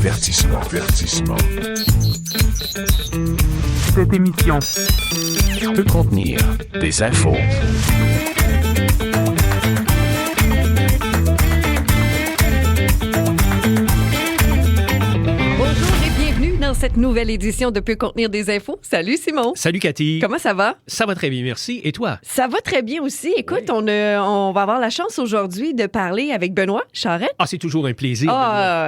Cette émission peut contenir des infos. Dans cette nouvelle édition de Peut contenir des infos. Salut Simon. Salut Cathy. Comment ça va? Ça va très bien, merci. Et toi? Ça va très bien aussi. Écoute, on va avoir la chance aujourd'hui de parler avec Benoît Charette. Ah, c'est toujours un plaisir. On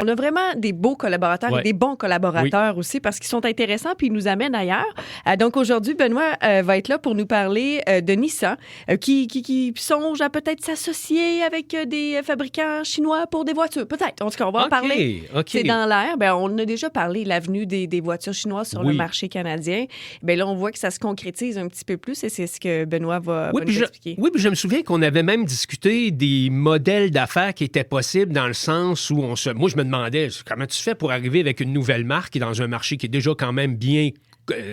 a vraiment des beaux collaborateurs et des bons collaborateurs aussi parce qu'ils sont intéressants puis ils nous amènent ailleurs. Donc aujourd'hui, Benoît va être là pour nous parler de Nissan qui songe à peut-être s'associer avec des fabricants chinois pour des voitures. Peut-être. En tout cas, on va en parler. C'est dans l'air. On a déjà parlé de l'avenue des voitures chinoises sur le marché canadien. Bien là, on voit que ça se concrétise un petit peu plus et c'est ce que Benoît va nous expliquer. Oui, puis je me souviens qu'on avait même discuté des modèles d'affaires qui étaient possibles dans le sens où moi, je me demandais comment tu fais pour arriver avec une nouvelle marque dans un marché qui est déjà quand même bien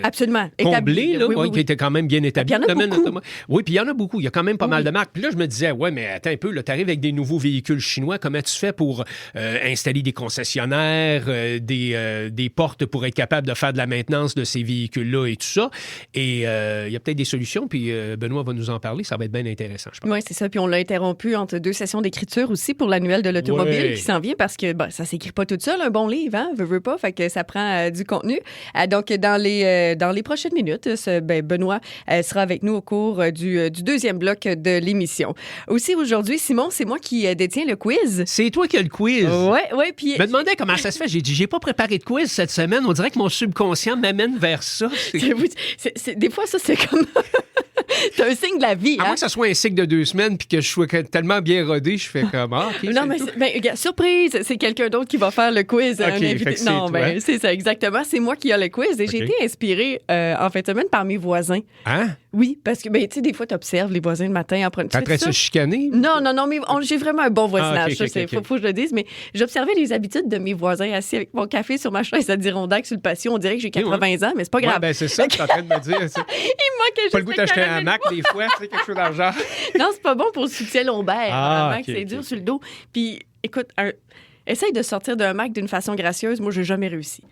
absolument comblé, là, oui. qui était quand même bien établi. Il y en a beaucoup. Oui, puis il y en a beaucoup. Il y a quand même pas mal de marques. Puis là, je me disais, ouais, mais attends un peu, tu arrives avec des nouveaux véhicules chinois. Comment tu fais pour installer des concessionnaires, des portes pour être capable de faire de la maintenance de ces véhicules-là et tout ça? Et il y a peut-être des solutions, puis Benoît va nous en parler. Ça va être bien intéressant, je pense. Oui, c'est ça. Puis on l'a interrompu entre deux sessions d'écriture aussi pour l'annuel de l'automobile qui s'en vient parce que ça s'écrit pas tout seul, un bon livre, hein? Veut pas, fait que ça prend du contenu. Donc, dans les prochaines minutes, Benoît sera avec nous au cours du deuxième bloc de l'émission. Aussi, aujourd'hui, Simon, c'est moi qui détiens le quiz. C'est toi qui as le quiz? Oui. Puis... Je me demandais comment ça se fait. J'ai dit, j'ai pas préparé de quiz cette semaine. On dirait que mon subconscient m'amène vers ça. Des fois, ça, c'est comme... C'est un signe de la vie. À moins que ça soit un cycle de 2 semaines puis que je sois tellement bien rodé, je fais comme non, mais regarde, surprise, c'est quelqu'un d'autre qui va faire le quiz. C'est ça, exactement. C'est moi qui ai le quiz et j'ai été inspirée en fin de semaine par mes voisins. Hein? Oui, parce que, tu sais, des fois, tu observes les voisins le matin après une T'es en train de se chicaner? Non, mais j'ai vraiment un bon voisinage. Okay. Faut que je le dise, mais j'observais les habitudes de mes voisins assis avec mon café sur ma chaise Adirondack sur le patio. On dirait que j'ai 80 ans, mais c'est pas grave. C'est ça que tu es en train de me dire. Il manquait juste pas le goût d'acheter un Mac des fois, c'est quelque chose d'argent. Non, c'est pas bon pour le soutien lombaire. Un Mac, c'est dur sur le dos. Puis, écoute, essaye de sortir d'un Mac d'une façon gracieuse. Moi, j'ai jamais réussi.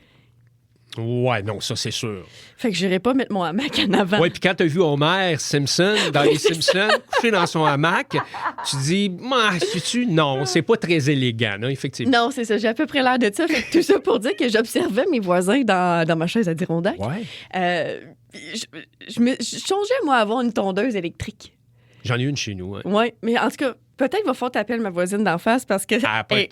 Ouais, non, ça, c'est sûr. Fait que j'irai pas mettre mon hamac en avant. Oui, puis quand t'as vu Homer Simpson, dans les Simpsons, couché dans son hamac, tu dis, non, c'est pas très élégant, là, effectivement. Non, c'est ça, j'ai à peu près l'air de ça. Fait que tout ça pour dire que j'observais mes voisins dans ma chaise Adirondack. Ouais. Je songeais, moi, à avoir une tondeuse électrique. J'en ai une chez nous, hein. Oui, mais en tout cas, peut-être va falloir t'appeler ma voisine d'en face parce que...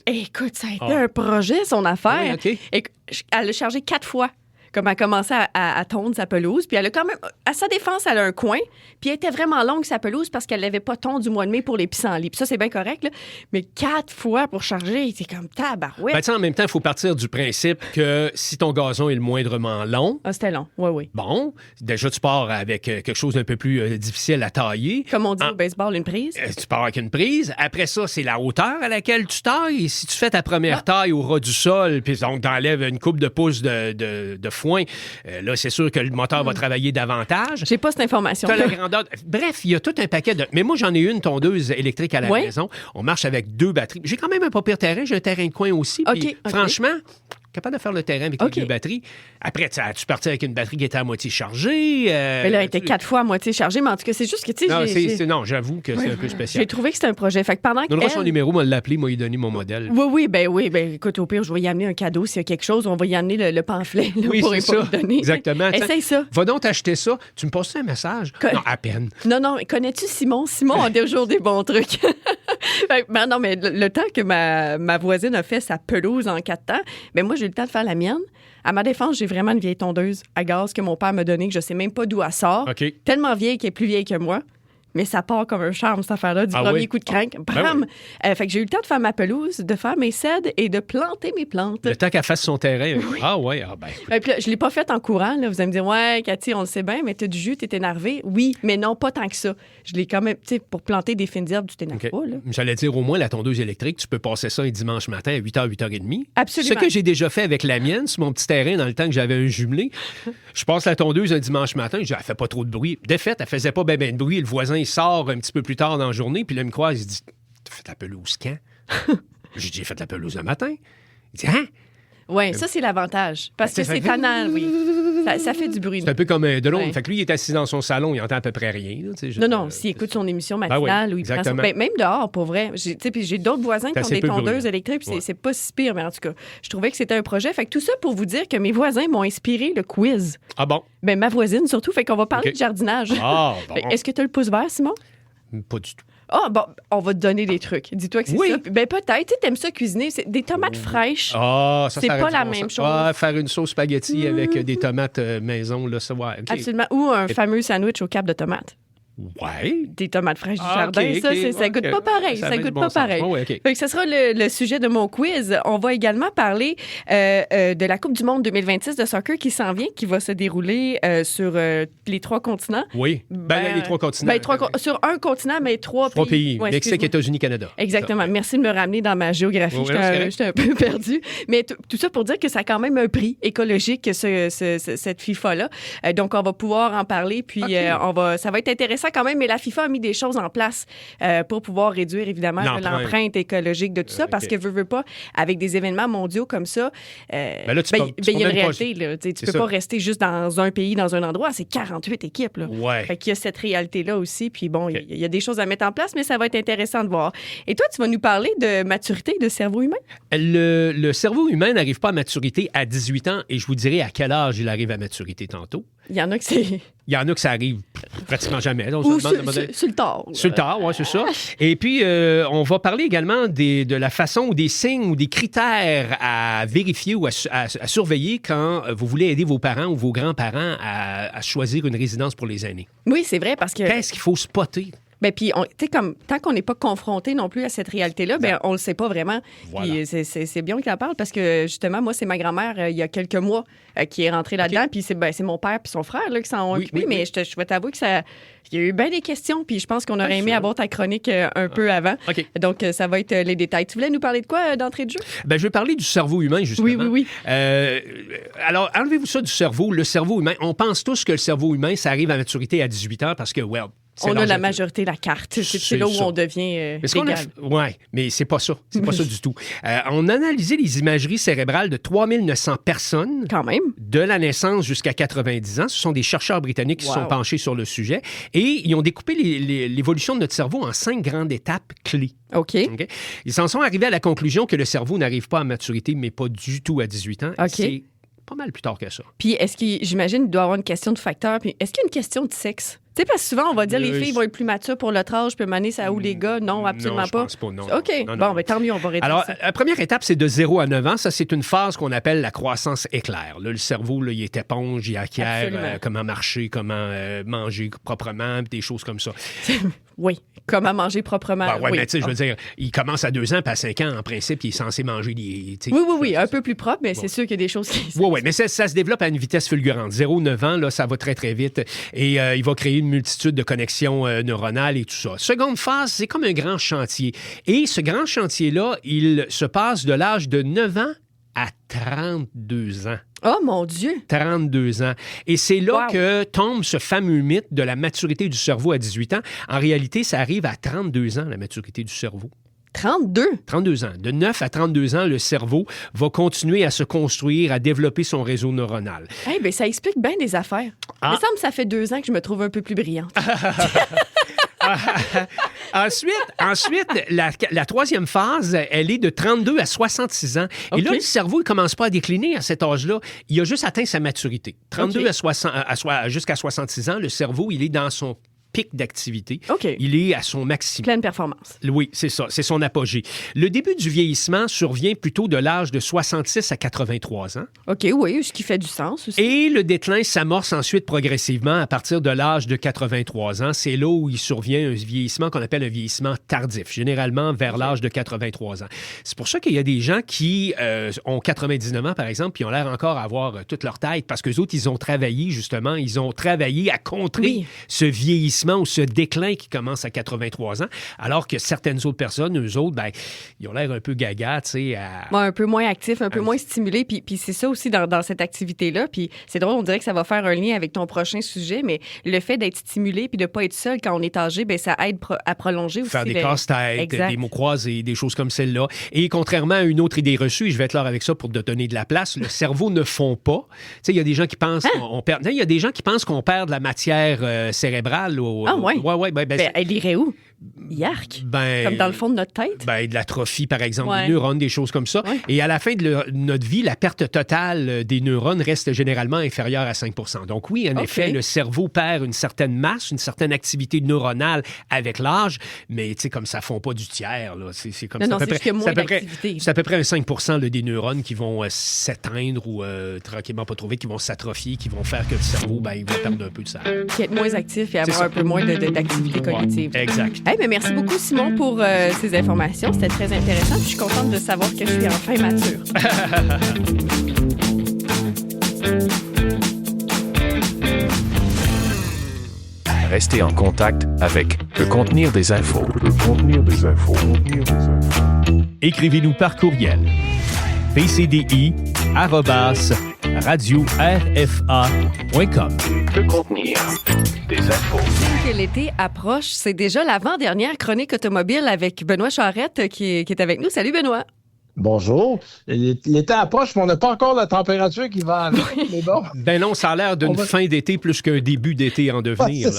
écoute, ça a été un projet, son affaire. Oui, OK. Et elle l'a chargé 4 fois. Comme elle a commencé à tondre sa pelouse. Puis elle a quand même, à sa défense, elle a un coin. Puis elle était vraiment longue, sa pelouse, parce qu'elle l'avait pas tondu du mois de mai pour les pissenlits. Puis ça, c'est bien correct, là. Mais 4 fois pour charger, c'est comme tabarouette. Ben, tu sais, en même temps, il faut partir du principe que si ton gazon est le moindrement long... Ah, c'était long, oui. Bon, déjà, tu pars avec quelque chose d'un peu plus difficile à tailler. Comme on dit au baseball, une prise. Tu pars avec une prise. Après ça, c'est la hauteur à laquelle tu tailles. Et si tu fais ta première taille au ras du sol, puis donc t'enlèves une couple de pouces de foin, là, c'est sûr que le moteur va travailler davantage. J'ai pas cette information. T'as la grandeur. Bref, il y a tout un paquet de... Mais moi, j'en ai une tondeuse électrique à la maison. On marche avec 2 batteries. J'ai quand même un pas pire terrain. J'ai un terrain de coin aussi. Puis, franchement... capable de faire le terrain avec les 2 batteries. Après, tu partais avec une batterie qui était à moitié chargée. Mais là, elle était 4 fois à moitié chargée, mais en tout cas, c'est juste que, tu sais... Non, j'avoue que c'est un peu spécial. J'ai trouvé que c'était un projet. Fait que pendant que son numéro, moi, l'appeler, moi, il donné mon modèle. Oui, écoute, au pire, je vais y amener un cadeau s'il y a quelque chose. On va y amener le pamphlet pour c'est ça. Le donner. Exactement. Essaye ça. Va donc t'acheter ça. Tu me passes un message? Non, à peine. Non, connais-tu Simon? Simon a toujours des bons trucs. Non, mais le temps que ma voisine a fait sa pelouse en 4 temps, moi, j'ai eu le temps de faire la mienne. À ma défense, j'ai vraiment une vieille tondeuse à gaz que mon père m'a donnée, que je sais même pas d'où elle sort. Okay. Tellement vieille qu'elle est plus vieille que moi. Mais ça part comme un charme, cette affaire-là, du premier coup de crank. Bam! Fait que j'ai eu le temps de faire ma pelouse, de faire mes cèdres et de planter mes plantes. Le temps qu'elle fasse son terrain. Oui. Puis là, je l'ai pas fait en courant. Là. Vous allez me dire, ouais, Cathy, on le sait bien, mais t'as du jus, t'es énervé. Oui, mais non, pas tant que ça. Je l'ai quand même, tu sais, pour planter des fines herbes, tu t'énerves pas. Là. J'allais dire, au moins, la tondeuse électrique, tu peux passer ça un dimanche matin à 8h, 8h30. Absolument. Ce que j'ai déjà fait avec la mienne, sur mon petit terrain, dans le temps que j'avais un jumelé. Je passe la tondeuse un dimanche matin, je dis, elle fait pas trop de bruit. De fait, elle faisait pas ben de bruit. Le voisin, il sort un petit peu plus tard dans la journée, puis là, il me croise, il dit, t'as fait la pelouse quand? J'ai dit, j'ai fait la pelouse le matin. Il dit, hein? Oui, ça, c'est l'avantage. Parce que c'est tannant, oui. Ça fait du bruit. C'est un peu comme un drone. Ouais. Fait que lui, il est assis dans son salon, il entend à peu près rien. Là, Non, s'il écoute son émission matinale ou il prend son... même dehors, pour vrai. Puis j'ai d'autres voisins qui ont des tondeuses électriques, puis c'est pas si pire, mais en tout cas, je trouvais que c'était un projet. Fait que tout ça pour vous dire que mes voisins m'ont inspiré le quiz. Ah bon? Ben, ma voisine surtout. Fait qu'on va parler de jardinage. Ah, bon. Est-ce que tu as le pouce vert, Simon? Pas du tout. Ah, bon, on va te donner des trucs. Dis-toi que c'est ça. Ben, peut-être. Tu aimes ça cuisiner. C'est des tomates fraîches. Ah, c'est pas la même chose. Ah, faire une sauce spaghetti avec des tomates maison, là, ça va. Okay. Absolument. Ou un fameux sandwich au cap de tomates. Ouais. Des tomates fraîches du jardin, ça goûte pas pareil. Ça goûte pas pareil. Oh, ouais, okay. Fait que ce sera le sujet de mon quiz. On va également parler de la Coupe du monde 2026 de soccer qui s'en vient, qui va se dérouler sur les 3 continents. Oui. Les 3 continents. Sur un continent, mais 3 pays. Ouais, Mexique, États-Unis, Canada. Exactement. Ça. Merci de me ramener dans ma géographie. J'étais un peu perdue. Mais tout ça pour dire que ça a quand même un prix écologique, cette FIFA-là. Donc, on va pouvoir en parler. Puis, ça va être intéressant quand même, mais la FIFA a mis des choses en place pour pouvoir réduire, évidemment, l'empreinte écologique de tout ça, parce que veut pas, avec des événements mondiaux comme ça, il y a une réalité. Tu peux pas rester juste dans un pays, dans un endroit. C'est 48 équipes. Là. Ouais. Fait qu'il y a cette réalité-là aussi. Puis bon, il y a des choses à mettre en place, mais ça va être intéressant de voir. Et toi, tu vas nous parler de maturité de cerveau humain? Le cerveau humain n'arrive pas à maturité à 18 ans, et je vous dirai à quel âge il arrive à maturité tantôt. Il y en a que c'est... Il y en a que ça arrive pratiquement jamais. Donc, ou sur le tard. Sur le tard, oui, c'est ça. Et puis, on va parler également de la façon ou des signes ou des critères à vérifier ou à surveiller quand vous voulez aider vos parents ou vos grands-parents à choisir une résidence pour les aînés. Oui, c'est vrai, parce que... Qu'est-ce qu'il faut spotter? Ben puis, tant qu'on n'est pas confronté non plus à cette réalité-là, ben on le sait pas vraiment. Voilà. Puis c'est bien qu'il en parle parce que, justement, moi, c'est ma grand-mère, il y a quelques mois, qui est rentrée là-dedans. Puis c'est mon père puis son frère là, qui s'en ont occupés. Mais je vais t'avouer que il y a eu bien des questions. Puis je pense qu'on aurait aimé avoir ta chronique un peu avant. Okay. Donc, ça va être les détails. Tu voulais nous parler de quoi d'entrée de jeu? Ben, je vais parler du cerveau humain, justement. Oui. Alors, enlevez-vous ça du cerveau. Le cerveau humain, on pense tous que le cerveau humain, ça arrive à maturité à 18 ans parce que, on a la majorité, la carte. C'est là où on devient légal. Oui, mais c'est pas ça. C'est pas ça du tout. On a analysé les imageries cérébrales de 3900 personnes. Quand même. De la naissance jusqu'à 90 ans. Ce sont des chercheurs britanniques qui se sont penchés sur le sujet. Et ils ont découpé l'évolution de notre cerveau en 5 grandes étapes clés. OK. Ils s'en sont arrivés à la conclusion que le cerveau n'arrive pas à maturité, mais pas du tout à 18 ans. OK. C'est pas mal plus tard que ça. Puis, j'imagine qu'il doit y avoir une question de facteur. Puis, est-ce qu'il y a une question de sexe? Tu sais, parce que souvent, on va dire les filles vont être plus matures pour notre âge, puis maner ça où les gars? Non, absolument non, pas. Je pense pas, non. OK. Non. Ben, tant mieux, on va réduire alors, ça. La première étape, c'est de 0 à 9 ans. Ça, c'est une phase qu'on appelle la croissance éclair. Là, le cerveau, là, il est éponge, il acquiert comment marcher, comment manger proprement, des choses comme ça. Oui, comment manger proprement. Mais tu sais, je veux dire, il commence à 2 ans, puis à 5 ans, en principe, il est censé manger des... Oui, un peu plus propre, mais c'est sûr qu'il y a des choses qui... Oui, mais ça se développe à une vitesse fulgurante. 0-9 ans, là, ça va très, très vite. Et il va créer une multitude de connexions neuronales et tout ça. Seconde phase, c'est comme un grand chantier. Et ce grand chantier-là, il se passe de l'âge de 9 ans à 32 ans. Oh, mon Dieu! 32 ans. Et c'est là que tombe ce fameux mythe de la maturité du cerveau à 18 ans. En réalité, ça arrive à 32 ans, la maturité du cerveau. 32? 32 ans. De 9 à 32 ans, le cerveau va continuer à se construire, à développer son réseau neuronal. Ben, ça explique bien des affaires. Il me semble que ça fait 2 ans que je me trouve un peu plus brillante. Ensuite, la troisième phase, elle est de 32 à 66 ans. Et là, le cerveau, il ne commence pas à décliner à cet âge-là. Il a juste atteint sa maturité. 32 jusqu'à 66 ans, le cerveau, il est dans son pic d'activité. Il est à son maximum. Pleine performance. Oui, c'est ça. C'est son apogée. Le début du vieillissement survient plutôt de l'âge de 66 à 83 ans. OK, oui, ce qui fait du sens aussi. Et le déclin s'amorce ensuite progressivement à partir de l'âge de 83 ans. C'est là où il survient un vieillissement qu'on appelle un vieillissement tardif, généralement vers l'âge de 83 ans. C'est pour ça qu'il y a des gens qui ont 99 ans, par exemple, puis ont l'air encore à avoir toute leur tête, parce qu'eux autres, ils ont travaillé, justement, à contrer ce vieillissement vieillissement ou ce déclin qui commence à 83 ans, alors que certaines autres personnes, eux autres, ben, ils ont l'air un peu gaga, tu sais. Un peu moins actifs, un peu moins stimulés. Puis c'est ça aussi dans cette activité-là. Puis c'est drôle, on dirait que ça va faire un lien avec ton prochain sujet, mais le fait d'être stimulé puis de ne pas être seul quand on est âgé, bien, ça aide à prolonger aussi. Faire des casse-têtes, des mots croisés, des choses comme celle-là. Et contrairement à une autre idée reçue, et je vais être là avec ça pour te donner de la place, le cerveau ne fond pas. Tu sais, il y a des gens qui pensent qu'on perd... Il y a des gens qui pensent qu'on perd de la matière cérébrale. Ouais. Elle irait où? Yark? Comme dans le fond de notre tête? De l'atrophie, par exemple, des neurones, des choses comme ça. Ouais. Et à la fin de notre vie, la perte totale des neurones reste généralement inférieure à 5 %. Donc oui, en effet, le cerveau perd une certaine masse, une certaine activité neuronale avec l'âge, mais tu sais, comme ça ne fond pas du tiers, là. C'est comme ça. C'est à peu près un 5 % des neurones qui vont s'éteindre ou tranquillement pas trouver, qui vont s'atrophier, qui vont faire que le cerveau, il va perdre un peu de ça. Qui être moins actif et avoir un peu moins d'activité cognitive. Exact. Hey, mais merci beaucoup, Simon, pour ces informations. C'était très intéressant. Puis je suis contente de savoir que je suis enfin mature. Restez en contact avec Le Contenir des infos. Écrivez-nous par courriel. pcdi@radio-rfa.com. Le Contenir des infos. Que l'été approche, c'est déjà l'avant-dernière chronique automobile avec Benoît Charette qui est avec nous. Salut Benoît. Bonjour. L'été approche, mais on n'a pas encore la température qui va avec. Mais bon. Ben non, ça a l'air d'une fin d'été plus qu'un début d'été en devenir.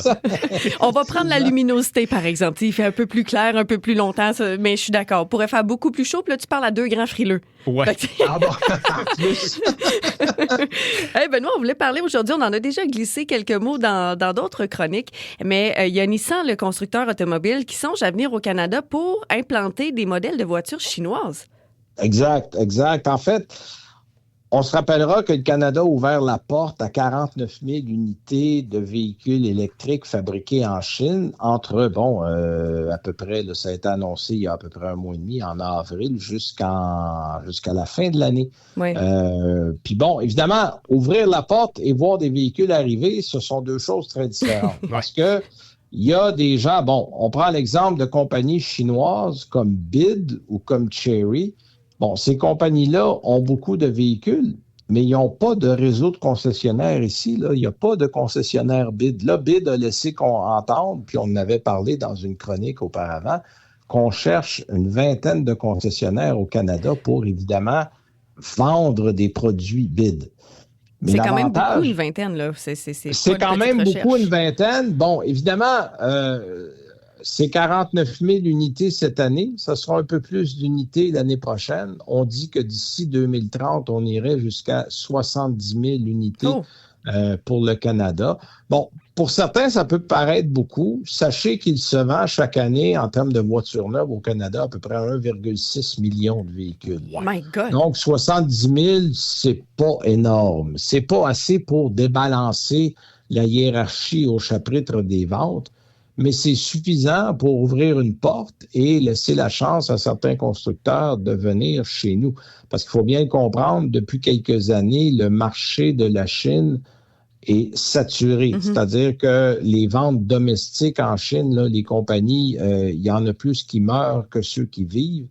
On va prendre la luminosité, par exemple. Il fait un peu plus clair, un peu plus longtemps, mais je suis d'accord. On pourrait faire beaucoup plus chaud, puis là, tu parles à deux grands frileux. Ouais. Ah bon? Hey Benoît, on voulait parler aujourd'hui, on en a déjà glissé quelques mots dans d'autres chroniques, mais il y a Nissan, le constructeur automobile, qui songe à venir au Canada pour implanter des modèles de voitures chinoises. Exact. En fait, on se rappellera que le Canada a ouvert la porte à 49 000 unités de véhicules électriques fabriqués en Chine entre, à peu près, là, ça a été annoncé il y a à peu près un mois et demi, en avril, jusqu'à la fin de l'année. Oui. Puis bon, évidemment, ouvrir la porte et voir des véhicules arriver, ce sont deux choses très différentes. Parce que il y a des gens, on prend l'exemple de compagnies chinoises comme BYD ou comme Chery. Bon, ces compagnies-là ont beaucoup de véhicules, mais ils n'ont pas de réseau de concessionnaires ici. Là. Il n'y a pas de concessionnaire BYD. Là, BYD a laissé entendre, puis on en avait parlé dans une chronique auparavant, qu'on cherche une vingtaine de concessionnaires au Canada pour, évidemment, vendre des produits BYD. Mais c'est quand même beaucoup, une vingtaine, là. C'est quand même beaucoup, une vingtaine. Bon, évidemment, c'est 49 000 unités cette année. Ça sera un peu plus d'unités l'année prochaine. On dit que d'ici 2030, on irait jusqu'à 70 000 unités pour le Canada. Bon, pour certains, ça peut paraître beaucoup. Sachez qu'il se vend chaque année, en termes de voitures neuves au Canada, à peu près 1,6 million de véhicules. Oh my God! Donc, 70 000, c'est pas énorme. C'est pas assez pour débalancer la hiérarchie au chapitre des ventes, mais c'est suffisant pour ouvrir une porte et laisser la chance à certains constructeurs de venir chez nous. Parce qu'il faut bien le comprendre, depuis quelques années, le marché de la Chine est saturé. Mm-hmm. C'est-à-dire que les ventes domestiques en Chine, là, les compagnies, il y en a plus qui meurent que ceux qui vivent.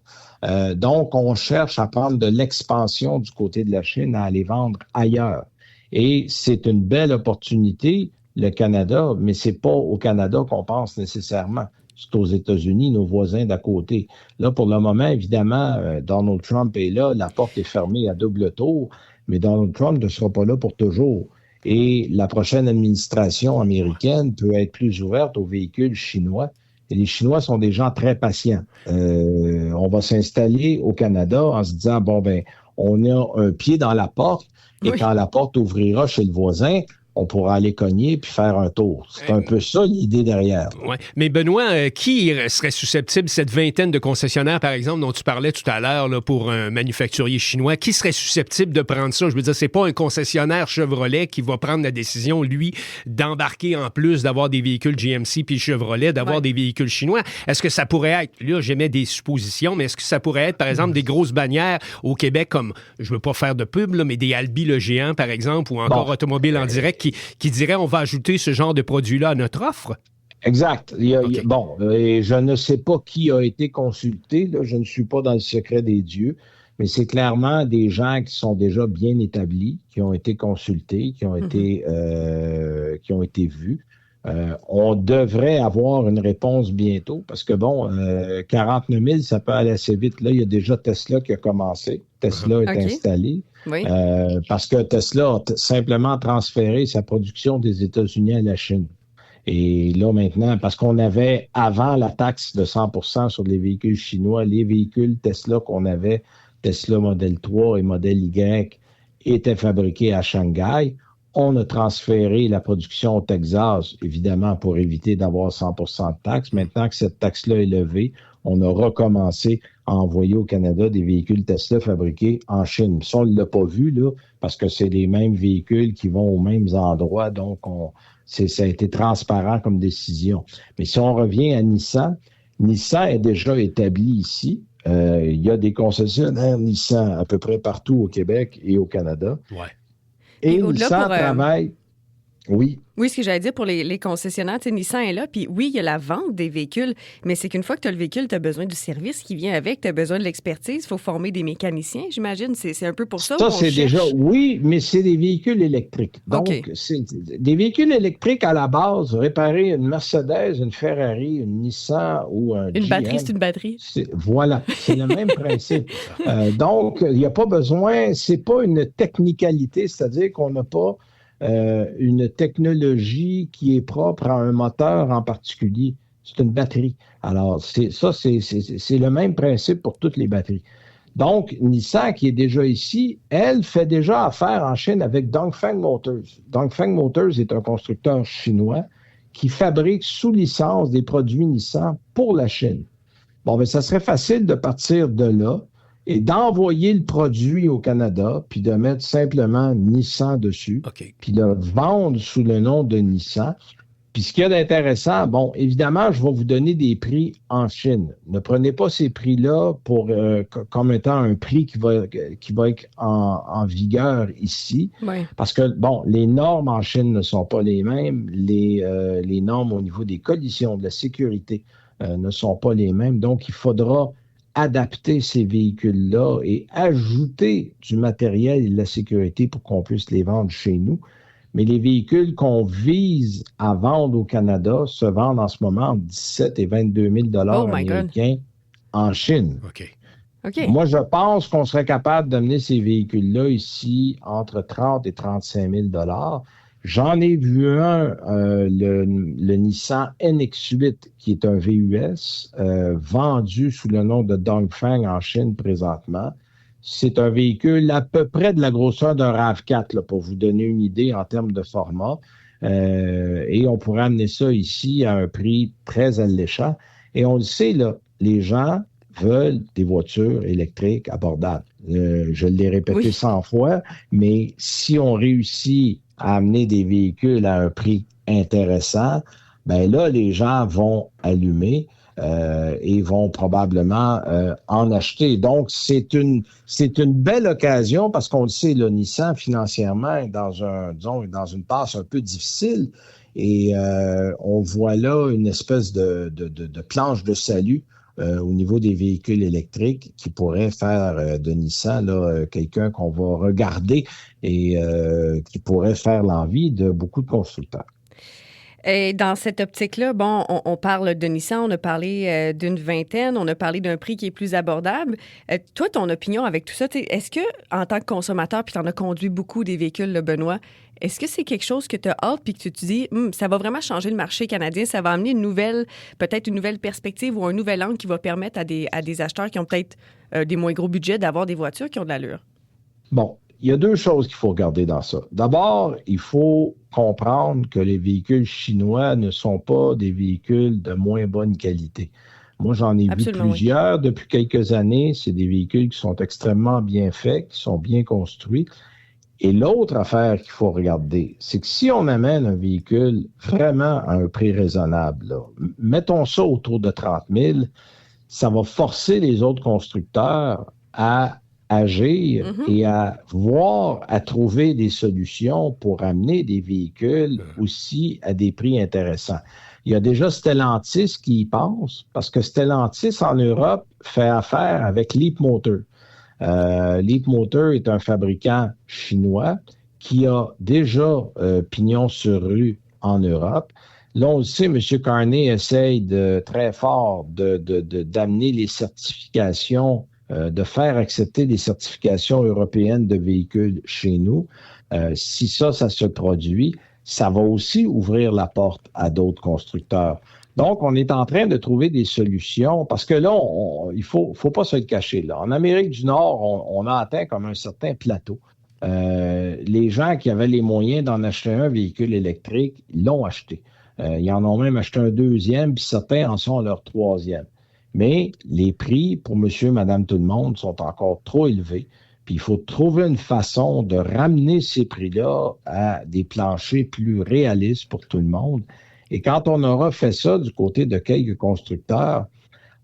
Donc, on cherche à prendre de l'expansion du côté de la Chine, à aller vendre ailleurs. Et c'est une belle opportunité, le Canada, mais c'est pas au Canada qu'on pense nécessairement. C'est aux États-Unis, nos voisins d'à côté. Là, pour le moment, évidemment, Donald Trump est là, la porte est fermée à double tour, mais Donald Trump ne sera pas là pour toujours. Et la prochaine administration américaine peut être plus ouverte aux véhicules chinois. Et les Chinois sont des gens très patients. On va s'installer au Canada en se disant, on a un pied dans la porte, et quand la porte ouvrira chez le voisin, on pourra aller cogner puis faire un tour. C'est un peu ça l'idée derrière. Ouais. Mais Benoît, qui serait susceptible, cette vingtaine de concessionnaires, par exemple, dont tu parlais tout à l'heure là, pour un manufacturier chinois, qui serait susceptible de prendre ça? Je veux dire, c'est pas un concessionnaire Chevrolet qui va prendre la décision, lui, d'embarquer en plus d'avoir des véhicules GMC puis Chevrolet, d'avoir des véhicules chinois. Est-ce que ça pourrait être, là, j'émets des suppositions, mais est-ce que ça pourrait être, par exemple, des grosses bannières au Québec comme, je veux pas faire de pub, là, mais des Albi le géant, par exemple, ou encore Automobile en direct, qui dirait on va ajouter ce genre de produit-là à notre offre? Exact. OK. Et je ne sais pas qui a été consulté, là, je ne suis pas dans le secret des dieux, mais c'est clairement des gens qui sont déjà bien établis, qui ont été consultés, qui ont été vus. On devrait avoir une réponse bientôt parce que 49 000, ça peut aller assez vite. Là, il y a déjà Tesla qui a commencé. Tesla est installé. Oui. Parce que Tesla a simplement transféré sa production des États-Unis à la Chine. Et là, maintenant, parce qu'on avait, avant la taxe de 100% sur les véhicules chinois, les véhicules Tesla qu'on avait, Tesla Model 3 et Model Y, étaient fabriqués à Shanghai. On a transféré la production au Texas, évidemment, pour éviter d'avoir 100% de taxes. Maintenant que cette taxe-là est levée, on a recommencé à envoyer au Canada des véhicules Tesla fabriqués en Chine. Ça, on ne l'a pas vu, là, parce que c'est les mêmes véhicules qui vont aux mêmes endroits. Donc, ça a été transparent comme décision. Mais si on revient à Nissan, Nissan est déjà établi ici. Il y a des concessionnaires Nissan à peu près partout au Québec et au Canada. Ouais. Et Nissan travaille... Oui. Oui, ce que j'allais dire pour les concessionnaires, tu sais, Nissan est là, puis oui, il y a la vente des véhicules, mais c'est qu'une fois que tu as le véhicule, tu as besoin du service qui vient avec, tu as besoin de l'expertise, il faut former des mécaniciens, j'imagine. C'est un peu pour ça. Ça, c'est déjà, oui, mais c'est des véhicules électriques. Donc, c'est des véhicules électriques à la base, réparer une Mercedes, une Ferrari, une Nissan ou un Une GM, batterie, c'est une batterie. Voilà, c'est le même principe. Donc, il n'y a pas besoin, c'est pas une technicalité, c'est-à-dire qu'on n'a pas une technologie qui est propre à un moteur en particulier. C'est une batterie. Alors, c'est le même principe pour toutes les batteries. Donc, Nissan, qui est déjà ici, elle fait déjà affaire en Chine avec Dongfeng Motors. Dongfeng Motors est un constructeur chinois qui fabrique sous licence des produits Nissan pour la Chine. Bon, ça serait facile de partir de là et d'envoyer le produit au Canada, puis de mettre simplement Nissan dessus, puis de vendre sous le nom de Nissan. Puis ce qu'il y a d'intéressant, évidemment, je vais vous donner des prix en Chine. Ne prenez pas ces prix-là comme étant un prix qui va être en vigueur ici, parce que, les normes en Chine ne sont pas les mêmes. Les normes au niveau des collisions, de la sécurité, ne sont pas les mêmes. Donc, il faudra adapter ces véhicules-là et ajouter du matériel et de la sécurité pour qu'on puisse les vendre chez nous. Mais les véhicules qu'on vise à vendre au Canada se vendent en ce moment entre 17 et 22 000 américains en Chine. OK. Moi, je pense qu'on serait capable d'amener ces véhicules-là ici entre 30 et 35 000 J'en ai vu un, le Nissan NX8, qui est un VUS, vendu sous le nom de Dongfeng en Chine présentement. C'est un véhicule à peu près de la grosseur d'un RAV4, là, pour vous donner une idée en termes de format. Et on pourrait amener ça ici à un prix très alléchant. Et on le sait, là, les gens veulent des voitures électriques abordables. Je l'ai répété 100 fois, mais si on réussit à amener des véhicules à un prix intéressant, là, les gens vont allumer et vont probablement en acheter. Donc, c'est une belle occasion parce qu'on le sait, le Nissan, financièrement, est dans une passe un peu difficile et on voit là une espèce de planche de salut au niveau des véhicules électriques qui pourrait faire de Nissan quelqu'un qu'on va regarder et qui pourrait faire l'envie de beaucoup de constructeurs. Et dans cette optique-là, on parle de Nissan, on a parlé d'une vingtaine, on a parlé d'un prix qui est plus abordable. Toi, ton opinion avec tout ça, est-ce que, en tant que consommateur, puis tu en as conduit beaucoup des véhicules, là, Benoît, est-ce que c'est quelque chose que tu as hâte puis que tu te dis, ça va vraiment changer le marché canadien, ça va amener peut-être une nouvelle perspective ou un nouvel angle qui va permettre à des acheteurs qui ont peut-être des moins gros budgets d'avoir des voitures qui ont de l'allure? Bon, il y a deux choses qu'il faut regarder dans ça. D'abord, il faut comprendre que les véhicules chinois ne sont pas des véhicules de moins bonne qualité. Moi, j'en ai vu plusieurs depuis quelques années. C'est des véhicules qui sont extrêmement bien faits, qui sont bien construits. Et l'autre affaire qu'il faut regarder, c'est que si on amène un véhicule vraiment à un prix raisonnable, là, mettons ça autour de 30 000, ça va forcer les autres constructeurs à agir et à trouver des solutions pour amener des véhicules aussi à des prix intéressants. Il y a déjà Stellantis qui y pense, parce que Stellantis en Europe fait affaire avec Leapmotor. Leapmotor est un fabricant chinois qui a déjà pignon sur rue en Europe. Là, on le sait, M. Carney essaye très fort d'amener les certifications, de faire accepter des certifications européennes de véhicules chez nous. Si ça se produit, ça va aussi ouvrir la porte à d'autres constructeurs. Donc, on est en train de trouver des solutions parce que là, il faut pas se le cacher. Là. En Amérique du Nord, on a atteint comme un certain plateau. Les gens qui avaient les moyens d'en acheter un véhicule électrique, ils l'ont acheté. Ils en ont même acheté un deuxième, puis certains en sont à leur troisième. Mais les prix pour monsieur, madame, tout le monde sont encore trop élevés. Puis il faut trouver une façon de ramener ces prix-là à des planchers plus réalistes pour tout le monde. Et quand on aura fait ça du côté de quelques constructeurs,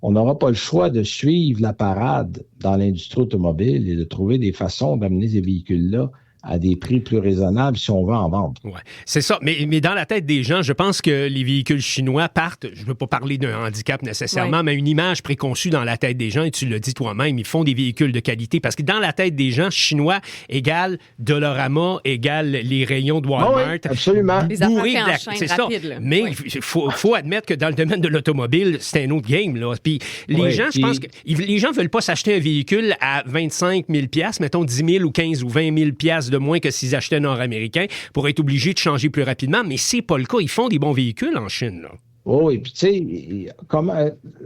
on n'aura pas le choix de suivre la parade dans l'industrie automobile et de trouver des façons d'amener ces véhicules-là à des prix plus raisonnables si on veut en vendre. Ouais, c'est ça. Mais dans la tête des gens, je pense que les véhicules chinois partent, je ne veux pas parler d'un handicap nécessairement, mais une image préconçue dans la tête des gens, et tu l'as dit toi-même, ils font des véhicules de qualité parce que dans la tête des gens, chinois égale Dollarama, égale les rayons de Walmart. Oui, absolument. Les affaires en chaîne rapide, là. Mais il faut admettre que dans le domaine de l'automobile, c'est un autre game, là. Puis les gens, je pense que les gens ne veulent pas s'acheter un véhicule à 25 000 $, mettons 10 000 ou 15 ou 20 000 $ de moins que s'ils achetaient nord-américain pour être obligés de changer plus rapidement. Mais c'est pas le cas. Ils font des bons véhicules en Chine, là. Oh, et puis tu sais,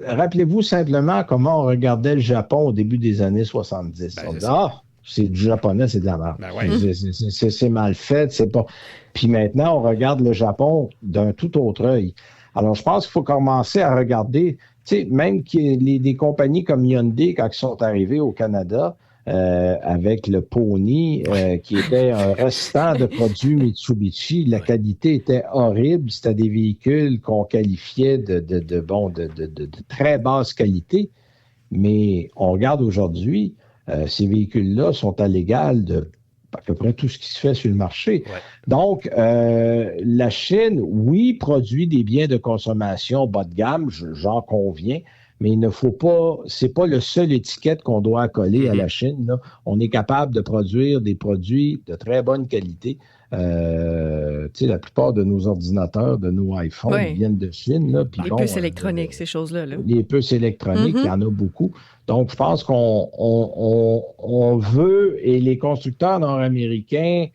rappelez-vous simplement comment on regardait le Japon au début des années 70. On disait, c'est du japonais, c'est de la merde. Ben ouais. C'est mal fait, c'est pas... Puis maintenant, on regarde le Japon d'un tout autre œil. Alors, je pense qu'il faut commencer à regarder, tu sais, même des compagnies comme Hyundai, quand ils sont arrivés au Canada, avec le Pony, qui était un restant de produits Mitsubishi. La qualité était horrible. C'était des véhicules qu'on qualifiait de très basse qualité. Mais on regarde aujourd'hui, ces véhicules-là sont à l'égal de à peu près tout ce qui se fait sur le marché. Ouais. Donc, la Chine, oui, produit des biens de consommation bas de gamme, j'en conviens, mais il ne faut pas, c'est pas le seul étiquette qu'on doit accoler à la Chine, là. On est capable de produire des produits de très bonne qualité. Tu sais, la plupart de nos ordinateurs, de nos iPhones viennent de Chine. Là, les puces électroniques, ces choses-là. Là. Les puces électroniques, il y en a beaucoup. Donc, je pense qu'on veut, et les constructeurs nord-américains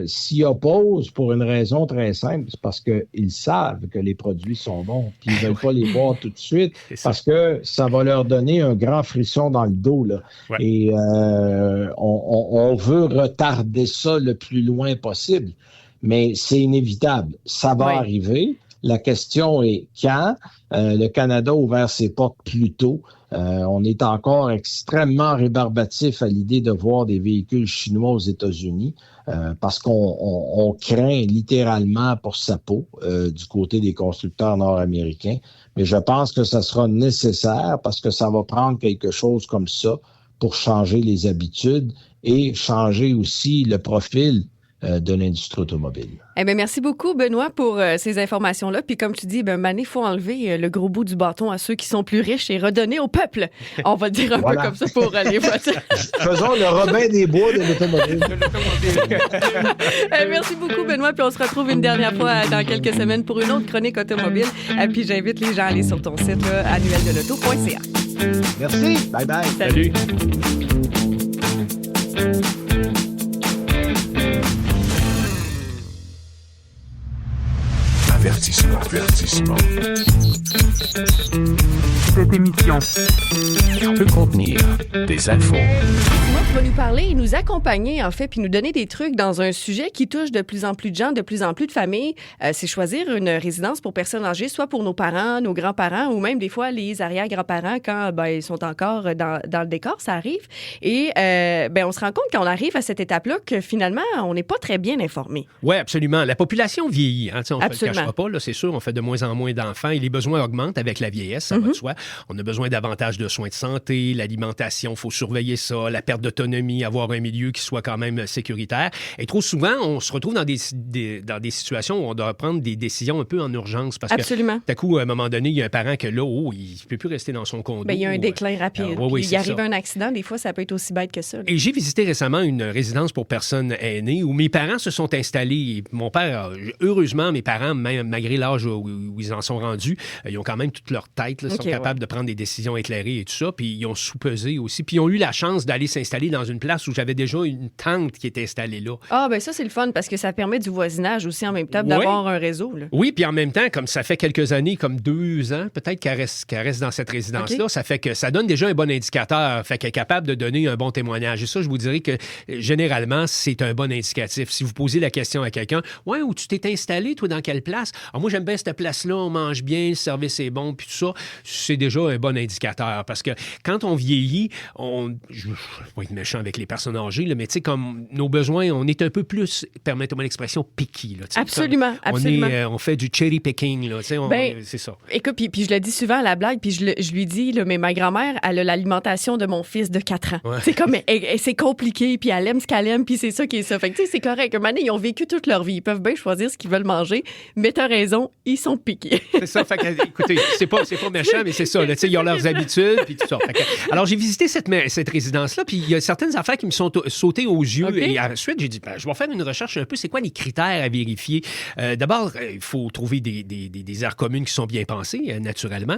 s'y opposent pour une raison très simple, c'est parce qu'ils savent que les produits sont bons, puis ils ne veulent pas les voir tout de suite, parce que ça va leur donner un grand frisson dans le dos. Là. Ouais. Et on veut retarder ça le plus loin possible, mais c'est inévitable. Ça va arriver. La question est quand. Le Canada a ouvert ses portes plus tôt. On est encore extrêmement rébarbatif à l'idée de voir des véhicules chinois aux États-Unis parce qu'on craint littéralement pour sa peau du côté des constructeurs nord-américains. Mais je pense que ça sera nécessaire parce que ça va prendre quelque chose comme ça pour changer les habitudes et changer aussi le profil de l'industrie automobile. Eh bien, merci beaucoup, Benoît, pour ces informations-là. Puis comme tu dis, Mané, il faut enlever le gros bout du bâton à ceux qui sont plus riches et redonner au peuple. On va le dire un peu comme ça pour les voitures. Faisons le Robin des Bois de l'automobile. Merci beaucoup, Benoît. Puis on se retrouve une dernière fois dans quelques semaines pour une autre chronique automobile. Puis j'invite les gens à aller sur ton site annueldelauto.ca. Merci. Bye-bye. Salut. Avertissement. Cette émission peut contenir des infos. Moi, tu vas nous parler et nous accompagner, en fait, puis nous donner des trucs dans un sujet qui touche de plus en plus de gens, de plus en plus de familles. C'est choisir une résidence pour personnes âgées, soit pour nos parents, nos grands-parents, ou même des fois les arrière-grands-parents quand ils sont encore dans le décor, ça arrive. Et on se rend compte quand on arrive à cette étape-là que finalement, on n'est pas très bien informé. Oui, absolument. La population vieillit. Hein, on ne le cachera pas, là, c'est sûr. fait de moins en moins d'enfants et les besoins augmentent avec la vieillesse, ça va de soi. On a besoin davantage de soins de santé, l'alimentation, il faut surveiller ça, la perte d'autonomie, avoir un milieu qui soit quand même sécuritaire. Et trop souvent, on se retrouve dans des situations où on doit prendre des décisions un peu en urgence parce Absolument. que, d'un coup, à un moment donné, il y a un parent que là, il ne peut plus rester dans son condo. Bien, il y a un déclin rapide. Il arrive un accident, des fois, ça peut être aussi bête que ça. Là. Et j'ai visité récemment une résidence pour personnes aînées où mes parents se sont installés. Mon père, heureusement, mes parents, même malgré l'âge où ils en sont rendus, ils ont quand même toute leur tête, là, sont capables de prendre des décisions éclairées et tout ça, puis ils ont soupesé aussi. Puis ils ont eu la chance d'aller s'installer dans une place où j'avais déjà une tante qui était installée là. Ah, ben ça, c'est le fun parce que ça permet du voisinage aussi en même temps, d'avoir un réseau. Là. Oui, puis en même temps, comme ça fait quelques années, comme 2 ans, peut-être qu'elle reste dans cette résidence-là, ça fait que ça donne déjà un bon indicateur, fait qu'elle est capable de donner un bon témoignage. Et ça, je vous dirais que généralement, c'est un bon indicatif. Si vous posez la question à quelqu'un, « Ouais, où tu t'es installé, toi, dans quelle place? » « Ah, moi, j'aime bien cette place-là, on mange bien, le service est bon, puis tout ça. » C'est déjà un bon indicateur parce que quand on vieillit, je vais pas être méchant avec les personnes âgées, là, mais tu sais, comme nos besoins, on est un peu plus, permettez-moi l'expression, picky. Là, absolument, absolument. On fait du cherry picking, là, c'est ça. Écoute, puis je le dis souvent à la blague, puis je lui dis, là, mais ma grand-mère, elle a l'alimentation de mon fils de 4 ans. Ouais. C'est comme, c'est compliqué, puis elle aime ce qu'elle aime, puis c'est ça qui est ça. Fait que, tu sais, c'est correct. Maintenant, ils ont vécu toute leur vie. Ils peuvent bien choisir ce qu'ils veulent manger, mais t'as raison, ils sont piqués. C'est ça. Fait que, écoutez, c'est pas méchant, mais c'est ça. Là, ils ont leurs habitudes, puis tout ça. Fait que, alors, j'ai visité cette résidence-là, puis il y a certaines affaires qui me sont sautées aux yeux. Okay. Et ensuite, j'ai dit, je vais faire une recherche un peu. C'est quoi les critères à vérifier? D'abord, il faut trouver des aires communes qui sont bien pensées, naturellement.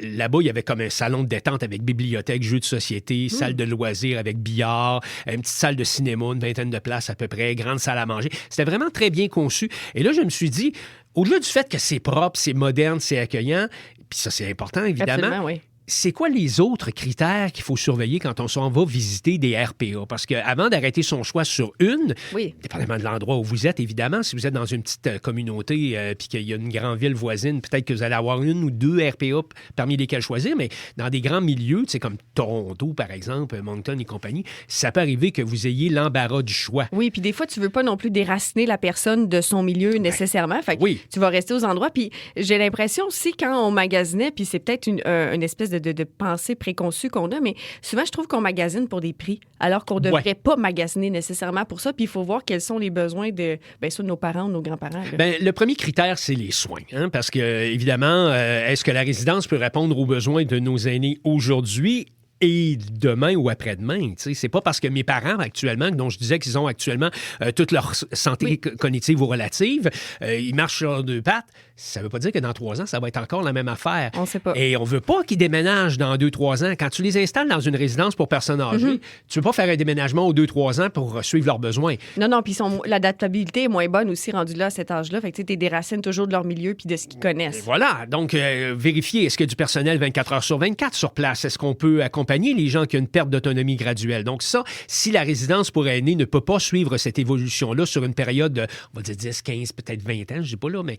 Là-bas, il y avait comme un salon de détente avec bibliothèque, jeux de société, salle de loisirs avec billard, une petite salle de cinéma, une vingtaine de places à peu près, grande salle à manger. C'était vraiment très bien conçu. Et là, je me suis dit, au-delà du fait que c'est propre, c'est moderne, c'est accueillant, puis ça, c'est important, évidemment. Absolument, oui. C'est quoi les autres critères qu'il faut surveiller quand on s'en va visiter des RPA? Parce qu'avant d'arrêter son choix sur une, dépendamment de l'endroit où vous êtes, évidemment, si vous êtes dans une petite communauté puis qu'il y a une grande ville voisine, peut-être que vous allez avoir 1 ou 2 RPA parmi lesquels choisir, mais dans des grands milieux, tu sais, comme Toronto, par exemple, Moncton et compagnie, ça peut arriver que vous ayez l'embarras du choix. Oui, puis des fois, tu veux pas non plus déraciner la personne de son milieu nécessairement. Fait que tu vas rester aux endroits. Puis j'ai l'impression aussi, quand on magasinait, puis c'est peut-être une espèce de pensée préconçue qu'on a, mais souvent, je trouve qu'on magasine pour des prix, alors qu'on ne devrait pas magasiner nécessairement pour ça. Puis il faut voir quels sont les besoins de nos parents ou nos grands-parents. Le premier critère, c'est les soins. Hein, parce que, évidemment, est-ce que la résidence peut répondre aux besoins de nos aînés aujourd'hui et demain ou après-demain? C'est pas parce que mes parents, actuellement, dont je disais qu'ils ont actuellement toute leur santé cognitive ou relative, ils marchent sur 2 pattes, ça veut pas dire que dans 3 ans, ça va être encore la même affaire. On sait pas. Et on veut pas qu'ils déménagent dans 2-3 ans. Quand tu les installes dans une résidence pour personnes âgées, tu veux pas faire un déménagement aux 2-3 ans pour suivre leurs besoins. Non, puis l'adaptabilité est moins bonne aussi rendue là à cet âge-là. Fait que tu déracines toujours de leur milieu puis de ce qu'ils connaissent. Et voilà. Donc, vérifier, est-ce qu'il y a du personnel 24 heures sur 24 sur place? Est-ce qu'on peut accompagner les gens qui ont une perte d'autonomie graduelle? Donc ça, si la résidence pour aînés ne peut pas suivre cette évolution-là sur une période de, on va dire 10, 15, peut-être 20 ans, je ne sais pas là, mais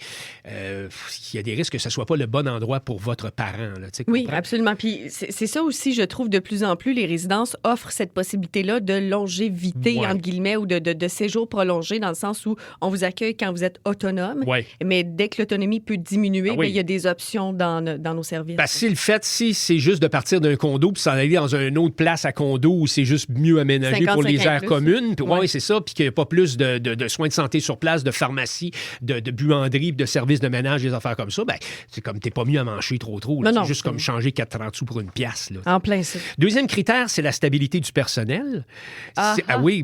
il y a des risques que ce ne soit pas le bon endroit pour votre parent. Là, oui, absolument. Puis c'est ça aussi, je trouve, de plus en plus, les résidences offrent cette possibilité-là de longévité, entre guillemets, ou de séjour prolongé, dans le sens où on vous accueille quand vous êtes autonome, mais dès que l'autonomie peut diminuer, il y a des options dans nos services. Si c'est juste de partir d'un condo puis s'en aller dans une autre place à condo où c'est juste mieux aménagé pour les aires communes. Oui, c'est ça. Puis qu'il n'y a pas plus de soins de santé sur place, de pharmacie, de buanderie, de services de ménage, des affaires comme ça. C'est comme t'es pas mieux à manger trop. C'est juste comme changer 4,30 sous pour une pièce. Là, en plein ça. Deuxième critère, c'est la stabilité du personnel.